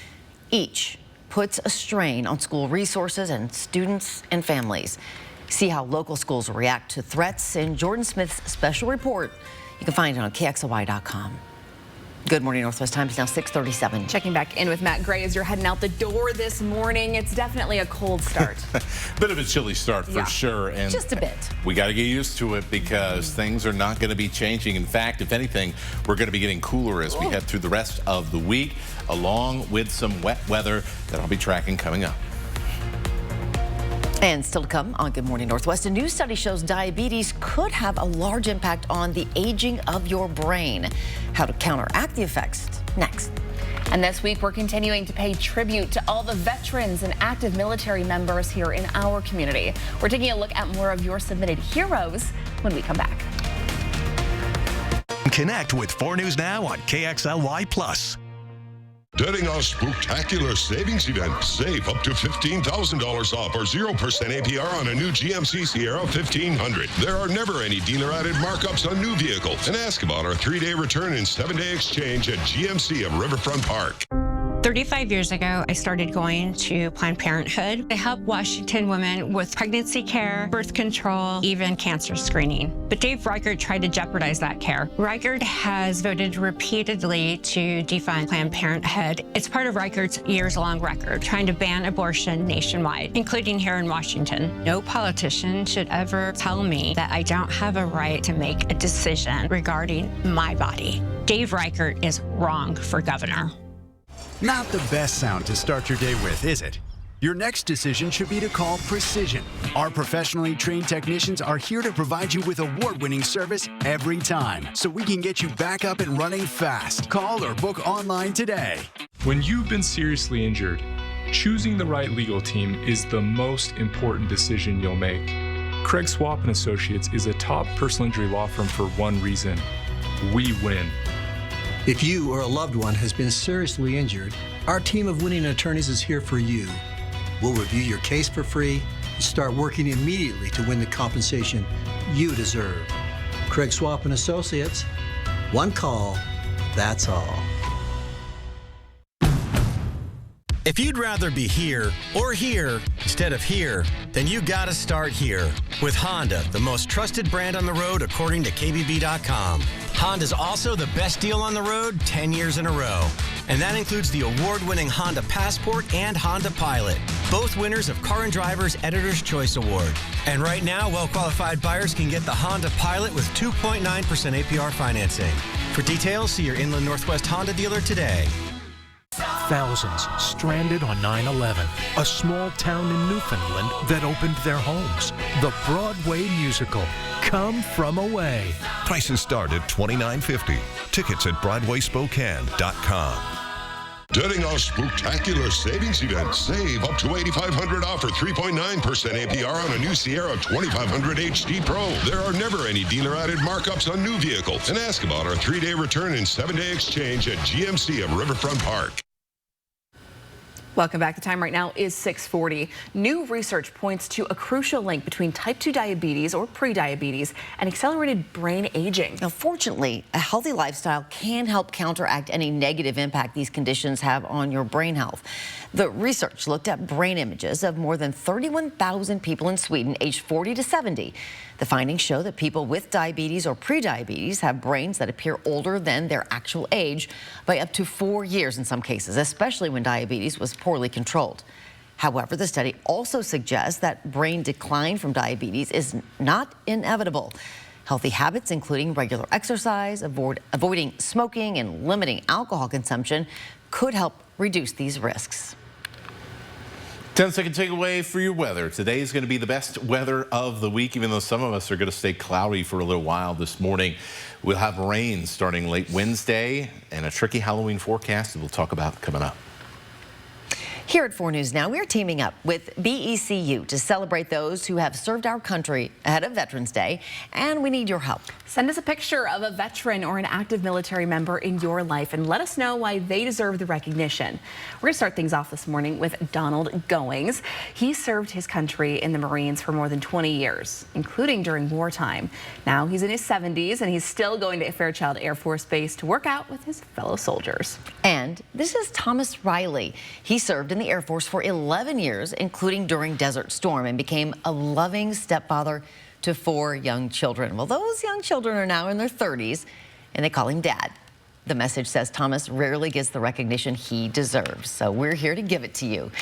Each puts a strain on school resources and students and families. See how local schools react to threats in Jordan Smith's special report. You can find it on KXLY.com. Good morning, Northwest Time. It's now 6:37. Checking back in with Matt Gray as you're heading out the door this morning. It's definitely a cold start. Bit of a chilly start for sure. And just a bit. We got to get used to it because things are not going to be changing. In fact, if anything, we're going to be getting cooler as we head through the rest of the week, along with some wet weather that I'll be tracking coming up. And still to come on Good Morning Northwest, a new study shows diabetes could have a large impact on the aging of your brain. How to counteract the effects next. And this week, we're continuing to pay tribute to all the veterans and active military members here in our community. We're taking a look at more of your submitted heroes when we come back. Connect with 4 News Now on KXLY+. During our spectacular savings event, save up to $15,000 off or 0% APR on a new GMC Sierra 1500. There are never any dealer-added markups on new vehicles. And ask about our 3-day return and 7-day exchange at GMC of Riverfront Park. 35 years ago, I started going to Planned Parenthood. They help Washington women with pregnancy care, birth control, even cancer screening. But Dave Reichert tried to jeopardize that care. Reichert has voted repeatedly to defund Planned Parenthood. It's part of Reichert's years-long record, trying to ban abortion nationwide, including here in Washington. No politician should ever tell me that I don't have a right to make a decision regarding my body. Dave Reichert is wrong for governor. Not the best sound to start your day with, is it? Your next decision should be to call Precision. Our professionally trained technicians are here to provide you with award-winning service every time, so we can get you back up and running fast. Call or book online today. When you've been seriously injured, choosing the right legal team is the most important decision you'll make. Craig Swap & Associates is a top personal injury law firm for one reason: we win. If you or a loved one has been seriously injured, our team of winning attorneys is here for you. We'll review your case for free and start working immediately to win the compensation you deserve. Craig Swap and Associates, one call, that's all. If you'd rather be here or here instead of here, then you gotta start here with Honda, the most trusted brand on the road according to KBB.com. Honda's also the best deal on the road 10 years in a row. And that includes the award-winning Honda Passport and Honda Pilot, both winners of Car and Driver's Editor's Choice Award. And right now, well-qualified buyers can get the Honda Pilot with 2.9% APR financing. For details, see your Inland Northwest Honda dealer today. Thousands stranded on 9/11, a small town in Newfoundland that opened their homes. The Broadway musical, Come From Away. Prices start at $29.50. Tickets at BroadwaySpokane.com. During our spectacular savings event, save up to $8,500 off or 3.9% APR on a new Sierra 2500 HD Pro. There are never any dealer-added markups on new vehicles. And ask about our 3-day return and 7-day exchange at GMC of Riverfront Park. Welcome back. The time right now is 6:40. New research points to a crucial link between type 2 diabetes or prediabetes and accelerated brain aging. Now, fortunately, a healthy lifestyle can help counteract any negative impact these conditions have on your brain health. The research looked at brain images of more than 31,000 people in Sweden aged 40 to 70. The findings show that people with diabetes or prediabetes have brains that appear older than their actual age by up to 4 years in some cases, especially when diabetes was poorly controlled. However, the study also suggests that brain decline from diabetes is not inevitable. Healthy habits, including regular exercise, avoiding smoking, and limiting alcohol consumption, could help reduce these risks. 10-second takeaway for your weather. Today is going to be the best weather of the week, even though some of us are going to stay cloudy for a little while this morning. We'll have rain starting late Wednesday and a tricky Halloween forecast that we'll talk about coming up. Here at 4 News Now, we're teaming up with BECU to celebrate those who have served our country ahead of Veterans Day, and we need your help. Send us a picture of a veteran or an active military member in your life and let us know why they deserve the recognition. We're going to start things off this morning with Donald Goings. He served his country in the Marines for more than 20 years, including during wartime. Now he's in his 70s and he's still going to Fairchild Air Force Base to work out with his fellow soldiers. And this is Thomas Riley. He served in the Air Force for 11 years, including during Desert Storm, and became a loving stepfather to 4 young children. Well, those young children are now in their 30s, and they call him Dad. The message says Thomas rarely gets the recognition he deserves, so we're here to give it to you.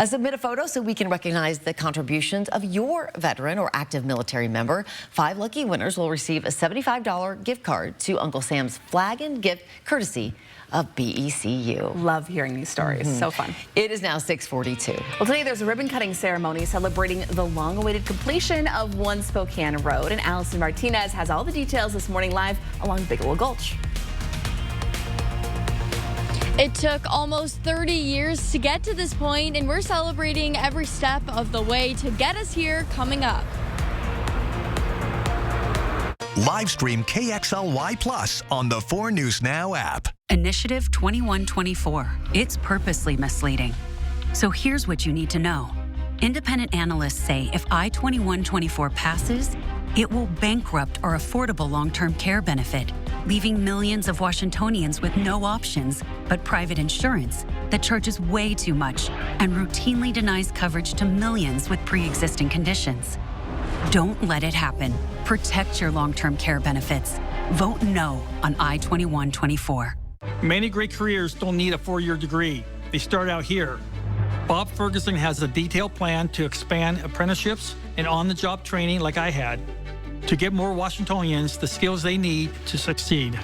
Submit a photo so we can recognize the contributions of your veteran or active military member. 5 lucky winners will receive a $75 gift card to Uncle Sam's Flag and Gift, courtesy of BECU. Love hearing these stories. So fun. It is now 6:42. Well, today there's a ribbon cutting ceremony celebrating the long-awaited completion of One Spokane Road, and Allison Martinez has all the details this morning live along Bigelow Gulch. It took almost 30 years to get to this point, and we're celebrating every step of the way to get us here coming up. Live stream KXLY Plus on the 4 News Now app. Initiative 2124. It's purposely misleading. So here's what you need to know. Independent analysts say if I-2124 passes, it will bankrupt our affordable long-term care benefit, leaving millions of Washingtonians with no options but private insurance that charges way too much and routinely denies coverage to millions with pre-existing conditions. Don't let it happen. Protect your long-term care benefits. Vote no on I-2124. Many great careers don't need a 4-year degree. They start out here. Bob Ferguson has a detailed plan to expand apprenticeships and on-the-job training like I had to get more Washingtonians the skills they need to succeed.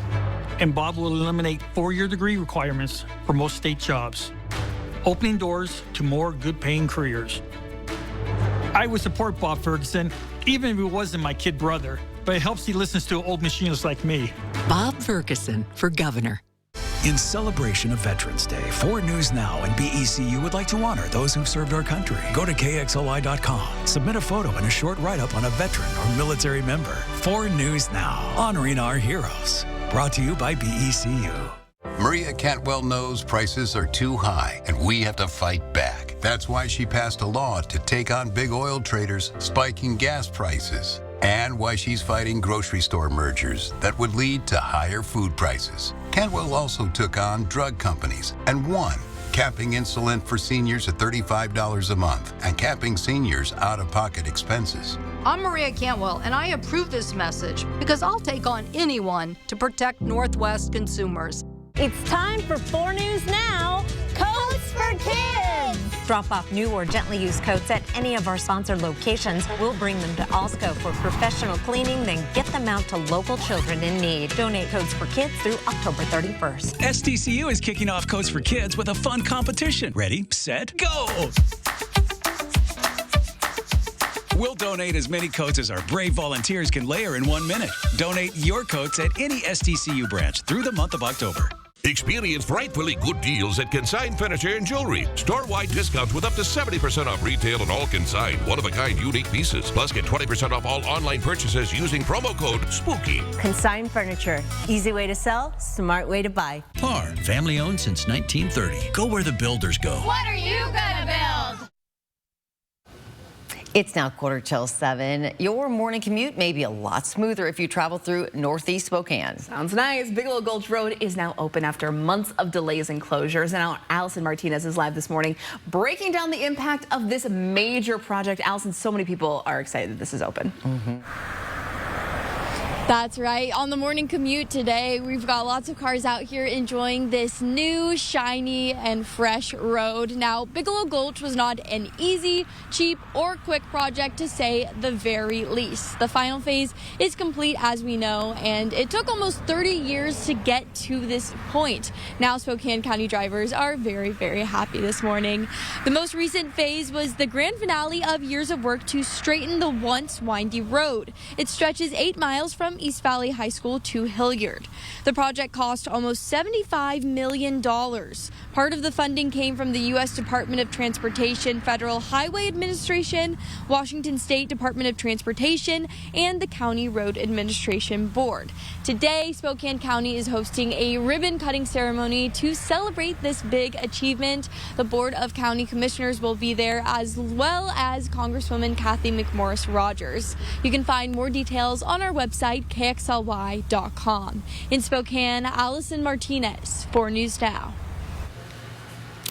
And Bob will eliminate 4-year degree requirements for most state jobs, opening doors to more good-paying careers. I would support Bob Ferguson, even if he wasn't my kid brother, but it helps he listens to old machinists like me. Bob Ferguson for governor. In celebration of Veterans Day, 4 News Now and BECU would like to honor those who've served our country. Go to KXLY.com, submit a photo and a short write-up on a veteran or military member. 4 News Now, honoring our heroes. Brought to you by BECU. Maria Cantwell knows prices are too high and we have to fight back. That's why she passed a law to take on big oil traders spiking gas prices, and why she's fighting grocery store mergers that would lead to higher food prices. Cantwell also took on drug companies and won, capping insulin for seniors at $35 a month and capping seniors' out-of-pocket expenses. I'm Maria Cantwell, and I approve this message because I'll take on anyone to protect Northwest consumers. It's time for 4 News Now, Coats for Kids. Drop off new or gently used coats at any of our sponsored locations. We'll bring them to Alsco for professional cleaning, then get them out to local children in need. Donate Coats for Kids through October 31st. SDCU is kicking off Coats for Kids with a fun competition. Ready, set, go! We'll donate as many coats as our brave volunteers can layer in 1 minute. Donate your coats at any SDCU branch through the month of October. Experience frightfully good deals at Consign Furniture and Jewelry. Store-wide discounts with up to 70% off retail and all consigned, one-of-a-kind unique pieces. Plus, get 20% off all online purchases using promo code SPOOKY. Consign Furniture. Easy way to sell, smart way to buy. PAR, family owned since 1930. Go where the builders go. What are you gonna build? It's now 7:15. Your morning commute may be a lot smoother if you travel through Northeast Spokane. Sounds nice. Bigelow Gulch Road is now open after months of delays and closures. And now Allison Martinez is live this morning breaking down the impact of this major project. Allison, so many people are excited that this is open. That's right. On the morning commute today, we've got lots of cars out here enjoying this new, shiny, and fresh road. Now, Bigelow Gulch was not an easy, cheap, or quick project to say the very least. The final phase is complete, as we know, and it took almost 30 years to get to this point. Now, Spokane County drivers are very, very happy this morning. The most recent phase was the grand finale of years of work to straighten the once windy road. It stretches 8 miles from East Valley High School to Hilliard. The project cost almost $75 million. Part of the funding came from the U.S. Department of Transportation, Federal Highway Administration, Washington State Department of Transportation, and the County Road Administration Board. Today, Spokane County is hosting a ribbon-cutting ceremony to celebrate this big achievement. The Board of County Commissioners will be there, as well as Congresswoman Kathy McMorris Rogers. You can find more details on our website, KXLY.com. In Spokane, Allison Martinez, 4 News Now.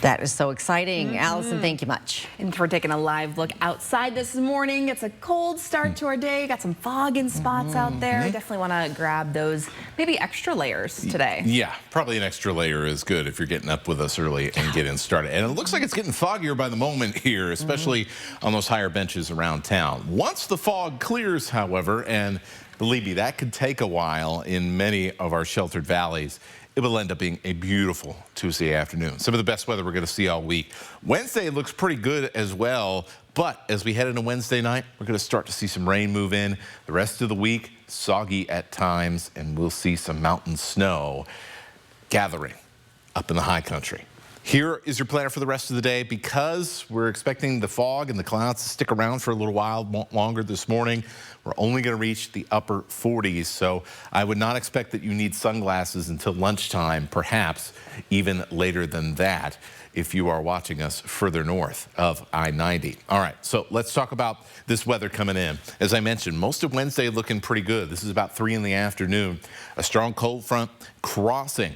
That is so exciting. Allison, thank you much. And we're taking a live look outside this morning. It's a cold start to our day. Got some fog in spots out there. Definitely want to grab those maybe extra layers today. Yeah, probably an extra layer is good if you're getting up with us early and getting started. And it looks like it's getting foggier by the moment here, especially on those higher benches around town. Once the fog clears, however, and believe me, that could take a while in many of our sheltered valleys, it will end up being a beautiful Tuesday afternoon. Some of the best weather we're going to see all week. Wednesday looks pretty good as well, but as we head into Wednesday night, we're going to start to see some rain move in. The rest of the week, soggy at times, and we'll see some mountain snow gathering up in the high country. Here is your planner for the rest of the day. Because we're expecting the fog and the clouds to stick around for a little while longer this morning, we're only going to reach the upper 40s. So I would not expect that you need sunglasses until lunchtime, perhaps even later than that, if you are watching us further north of I-90. All right, so let's talk about this weather coming in. As I mentioned, most of Wednesday looking pretty good. This is about 3 in the afternoon. A strong cold front crossing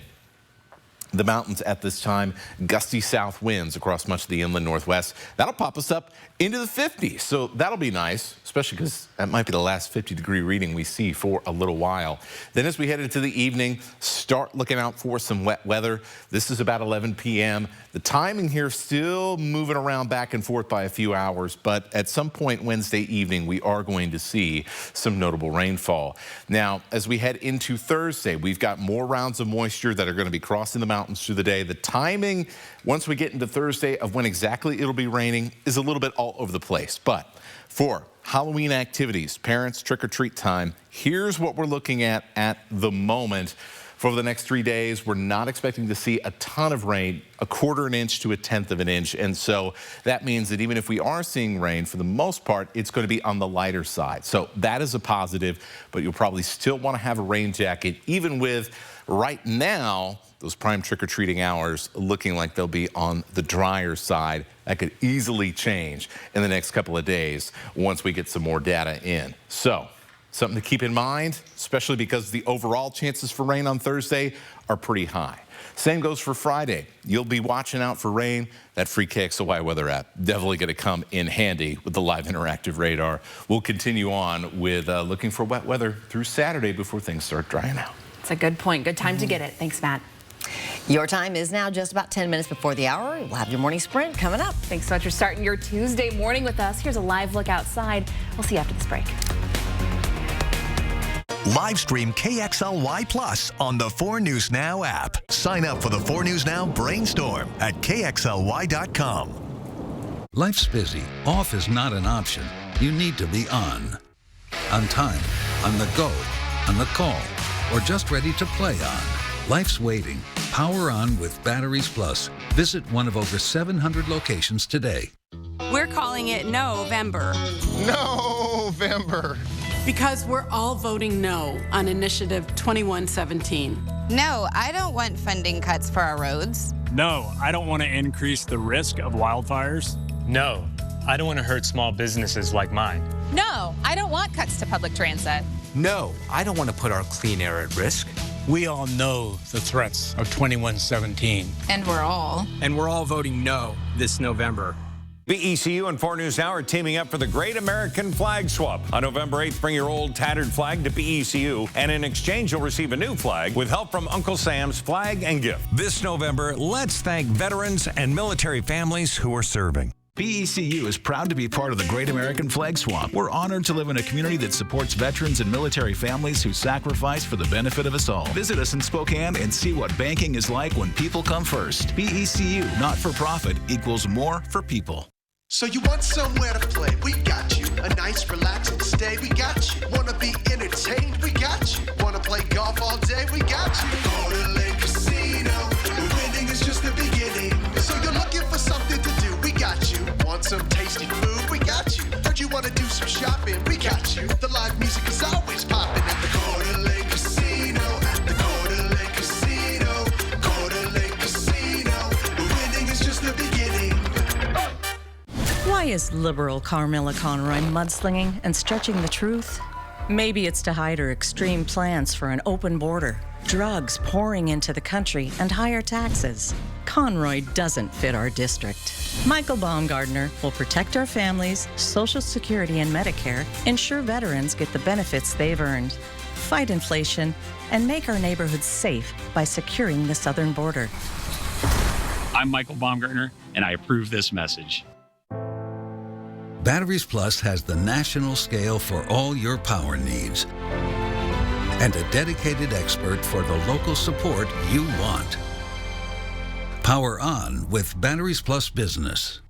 the mountains at this time, gusty south winds across much of the inland northwest. That'll pop us up into the 50s, so that'll be nice, especially because that might be the last 50-degree reading we see for a little while. Then as we head into the evening, start looking out for some wet weather. This is about 11 p.m. The timing here still moving around back and forth by a few hours, but at some point Wednesday evening, we are going to see some notable rainfall. Now, as we head into Thursday, we've got more rounds of moisture that are going to be crossing the mountains through the day. The timing, once we get into Thursday, of when exactly it'll be raining is a little bit all over the place. But for Halloween activities, parents, trick-or-treat time, here's what we're looking at the moment. For the next 3 days, we're not expecting to see a ton of rain, 1/4 inch to 1/10 of an inch. And so that means that even if we are seeing rain, for the most part, it's going to be on the lighter side. So that is a positive, but you'll probably still want to have a rain jacket, even with Right now, those prime trick-or-treating hours looking like they'll be on the drier side. That could easily change in the next couple of days once we get some more data in. So, something to keep in mind, especially because the overall chances for rain on Thursday are pretty high. Same goes for Friday. You'll be watching out for rain. That free KXLY weather app definitely going to come in handy with the live interactive radar. We'll continue on with looking for wet weather through Saturday before things start drying out. That's a good point. Good time to get it. Thanks, Matt. Your time is now just about 10 minutes before the hour. We'll have your morning sprint coming up. Thanks so much for starting your Tuesday morning with us. Here's a live look outside. We'll see you after this break. Live stream KXLY Plus on the 4 News Now app. Sign up for the 4 News Now Brainstorm at KXLY.com. Life's busy. Off is not an option. You need to be on. On time, on the go, on the call, or just ready to play on. Life's waiting. Power on with Batteries Plus. Visit one of over 700 locations today. We're calling it November. November. Because we're all voting no on Initiative 2117. No, I don't want funding cuts for our roads. No, I don't want to increase the risk of wildfires. No, I don't want to hurt small businesses like mine. No, I don't want cuts to public transit. No, I don't want to put our clean air at risk. We all know the threats of 2117. And we're all voting no this November. BECU and 4 News Now are teaming up for the Great American Flag Swap. On November 8th, bring your old tattered flag to BECU, and in exchange, you'll receive a new flag with help from Uncle Sam's Flag and Gift. This November, let's thank veterans and military families who are serving. BECU is proud to be part of the Great American Flag Swap. We're honored to live in a community that supports veterans and military families who sacrifice for the benefit of us all. Visit us in Spokane and see what banking is like when people come first. BECU, not for profit, equals more for people. So you want somewhere to play? We got you. A nice relaxing stay? We got you. Wanna be entertained? We got you. Wanna play golf all day? We got you. Go to Lake Casino. Winning is just the beginning. So you're looking for something to do? We got you. Want some tasty food? We got you. Heard you wanna do some shopping? We got you. The live music is always popping at the Go to Lake Casino. At the Go to Lake Casino. Go to Lake Casino. Winning is just the beginning. Why is liberal Carmilla Conroy mudslinging and stretching the truth? Maybe it's to hide her extreme plans for an open border, drugs pouring into the country, and higher taxes. Conroy doesn't fit our district. Michael Baumgardner will protect our families, Social Security and Medicare, ensure veterans get the benefits they've earned, fight inflation, and make our neighborhoods safe by securing the southern border. I'm Michael Baumgardner, and I approve this message. Batteries Plus has the national scale for all your power needs and a dedicated expert for the local support you want. Power on with Batteries Plus Business.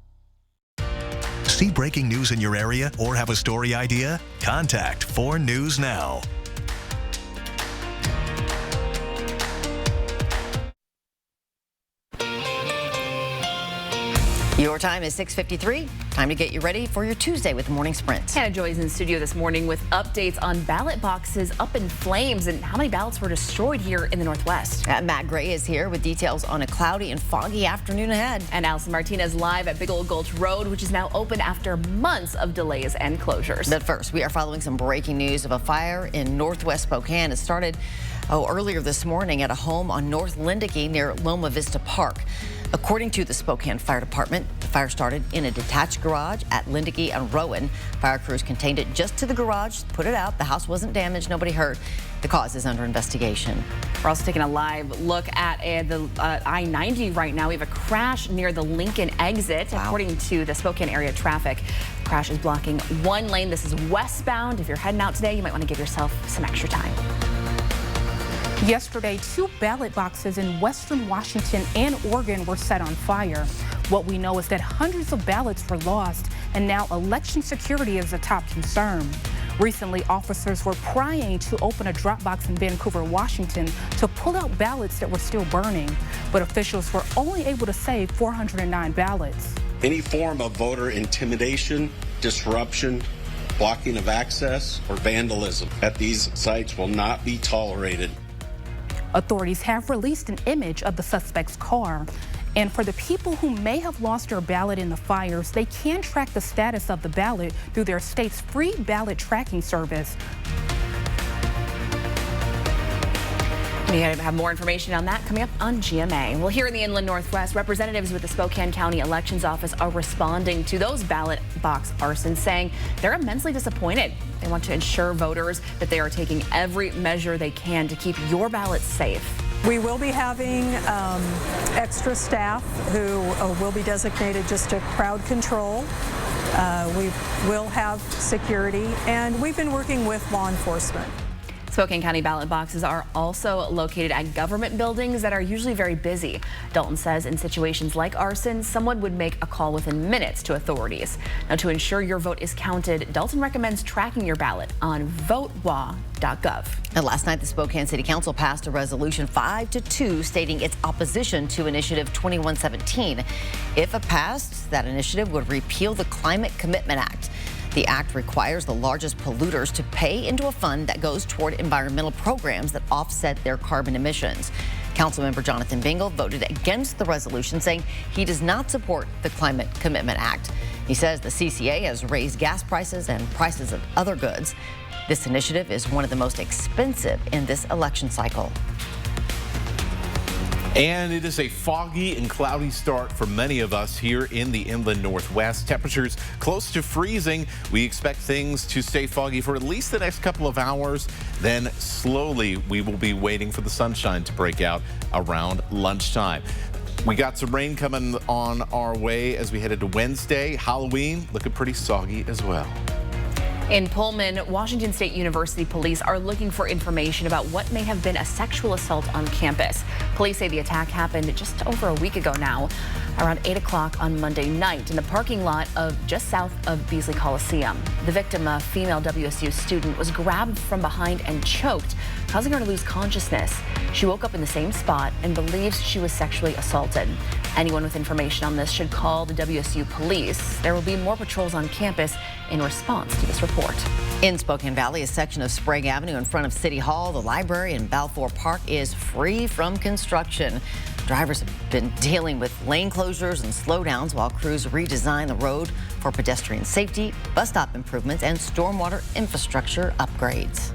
See breaking news in your area or have a story idea? Contact 4 News Now. Your time is 6:53. Time to get you ready for your Tuesday with the Morning Sprint. Hannah Joy is in studio this morning with updates on ballot boxes up in flames and how many ballots were destroyed here in the Northwest. Matt Gray is here with details on a cloudy and foggy afternoon ahead. And Allison Martinez live at Big Old Gulch Road, which is now open after months of delays and closures. But first, we are following some breaking news of a fire in Northwest Spokane. It started earlier this morning at a home on North Lindeke near Loma Vista Park. According to the Spokane Fire Department, the fire started in a detached garage at Lindeke and Rowan. Fire crews contained it just to the garage, put it out. The house wasn't damaged, nobody hurt. The cause is under investigation. We're also taking a live look at the I-90 right now. We have a crash near the Lincoln exit. Wow. According to the Spokane area traffic, the crash is blocking one lane. This is westbound. If you're heading out today, you might want to give yourself some extra time. Yesterday, 2 ballot boxes in western Washington and Oregon were set on fire. What we know is that hundreds of ballots were lost, and now election security is a top concern. Recently, officers were prying to open a drop box in Vancouver, Washington, to pull out ballots that were still burning, but officials were only able to save 409 ballots. Any form of voter intimidation, disruption, blocking of access, or vandalism at these sites will not be tolerated. Authorities have released an image of the suspect's car. And for the people who may have lost their ballot in the fires, they can track the status of the ballot through their state's free ballot tracking service. We have more information on that coming up on GMA. Well, here in the Inland Northwest, representatives with the Spokane County Elections Office are responding to those ballot box arsons, saying they're immensely disappointed. They want to ensure voters that they are taking every measure they can to keep your ballot safe. We will be having extra staff who will be designated just to crowd control. We will have security, and we've been working with law enforcement. Spokane County ballot boxes are also located at government buildings that are usually very busy. Dalton says in situations like arson, someone would make a call within minutes to authorities. Now, to ensure your vote is counted, Dalton recommends tracking your ballot on votewa.gov. And last night, the Spokane City Council passed a resolution 5-2 stating its opposition to Initiative 2117. If it passed, that initiative would repeal the Climate Commitment Act. The act requires the largest polluters to pay into a fund that goes toward environmental programs that offset their carbon emissions. Councilmember Jonathan Bingle voted against the resolution, saying he does not support the Climate Commitment Act. He says the CCA has raised gas prices and prices of other goods. This initiative is one of the most expensive in this election cycle. And it is a foggy and cloudy start for many of us here in the Inland Northwest. Temperatures close to freezing. We expect things to stay foggy for at least the next couple of hours. Then slowly we will be waiting for the sunshine to break out around lunchtime. We got some rain coming on our way as we headed to Wednesday. Halloween looking pretty soggy as well. In Pullman, Washington State University police are looking for information about what may have been a sexual assault on campus. Police say the attack happened just over a week ago now, around 8 o'clock on Monday night in the parking lot of just south of Beasley Coliseum. The victim, a female WSU student, was grabbed from behind and choked, causing her to lose consciousness. She woke up in the same spot and believes she was sexually assaulted. Anyone with information on this should call the WSU police. There will be more patrols on campus in response to this report. In Spokane Valley, a section of Sprague Avenue in front of City Hall, the library, and Balfour Park is free from construction. Drivers have been dealing with lane closures and slowdowns while crews redesign the road for pedestrian safety, bus stop improvements, and stormwater infrastructure upgrades.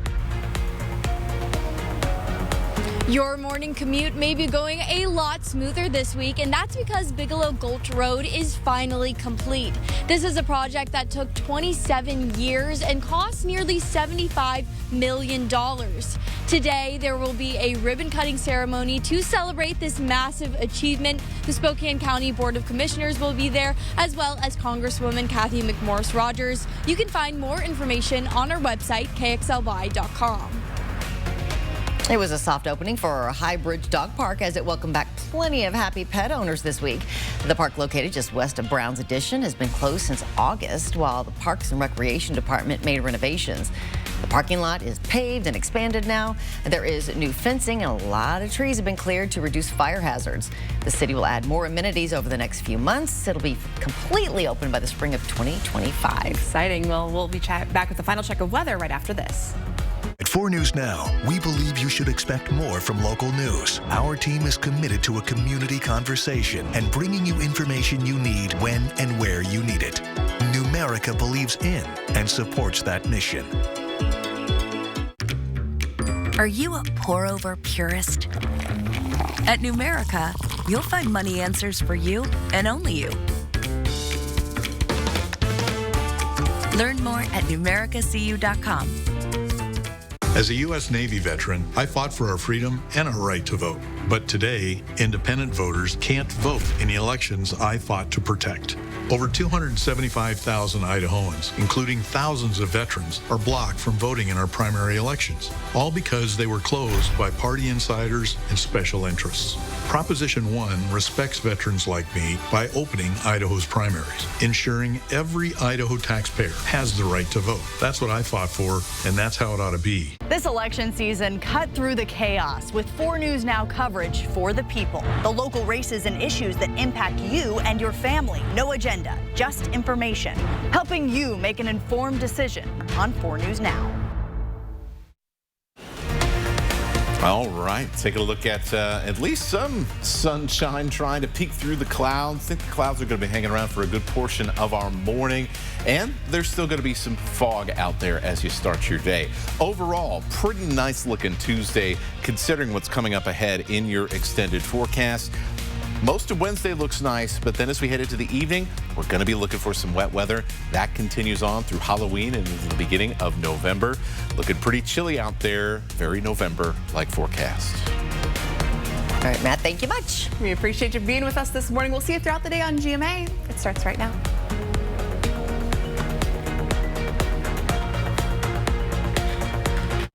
Your morning commute may be going a lot smoother this week, and that's because Bigelow Gulch Road is finally complete. This is a project that took 27 years and cost nearly $75 million. Today, there will be a ribbon-cutting ceremony to celebrate this massive achievement. The Spokane County Board of Commissioners will be there, as well as Congresswoman Cathy McMorris Rodgers. You can find more information on our website, kxly.com. It was a soft opening for High Bridge Dog Park as it welcomed back plenty of happy pet owners this week. The park, located just west of Browns Addition, has been closed since August while the Parks and Recreation Department made renovations. The parking lot is paved and expanded now. There is new fencing and a lot of trees have been cleared to reduce fire hazards. The city will add more amenities over the next few months. It'll be completely open by the spring of 2025. Exciting. Well, we'll be back with the final check of weather right after this. At 4 News Now, we believe you should expect more from local news. Our team is committed to a community conversation and bringing you information you need when and where you need it. Numerica believes in and supports that mission. Are you a pour-over purist? At Numerica, you'll find money answers for you and only you. Learn more at numericacu.com. As a U.S. Navy veteran, I fought for our freedom and our right to vote. But today, independent voters can't vote in the elections I fought to protect. Over 275,000 Idahoans, including thousands of veterans, are blocked from voting in our primary elections, all because they were closed by party insiders and special interests. Proposition 1 respects veterans like me by opening Idaho's primaries, ensuring every Idaho taxpayer has the right to vote. That's what I fought for, and that's how it ought to be. This election season cut through the chaos with 4 News Now coverage for the people. The local races and issues that impact you and your family. No agenda, just information. Helping you make an informed decision on 4 News Now. All right, taking a look at least some sunshine trying to peek through the clouds. I think the clouds are going to be hanging around for a good portion of our morning, and there's still going to be some fog out there as you start your day. Overall, pretty nice looking Tuesday considering what's coming up ahead in your extended forecast. Most of Wednesday looks nice, but then as we head into the evening, we're going to be looking for some wet weather. That continues on through Halloween and into the beginning of November. Looking pretty chilly out there, very November-like forecast. All right, Matt, thank you much. We appreciate you being with us this morning. We'll see you throughout the day on GMA. It starts right now.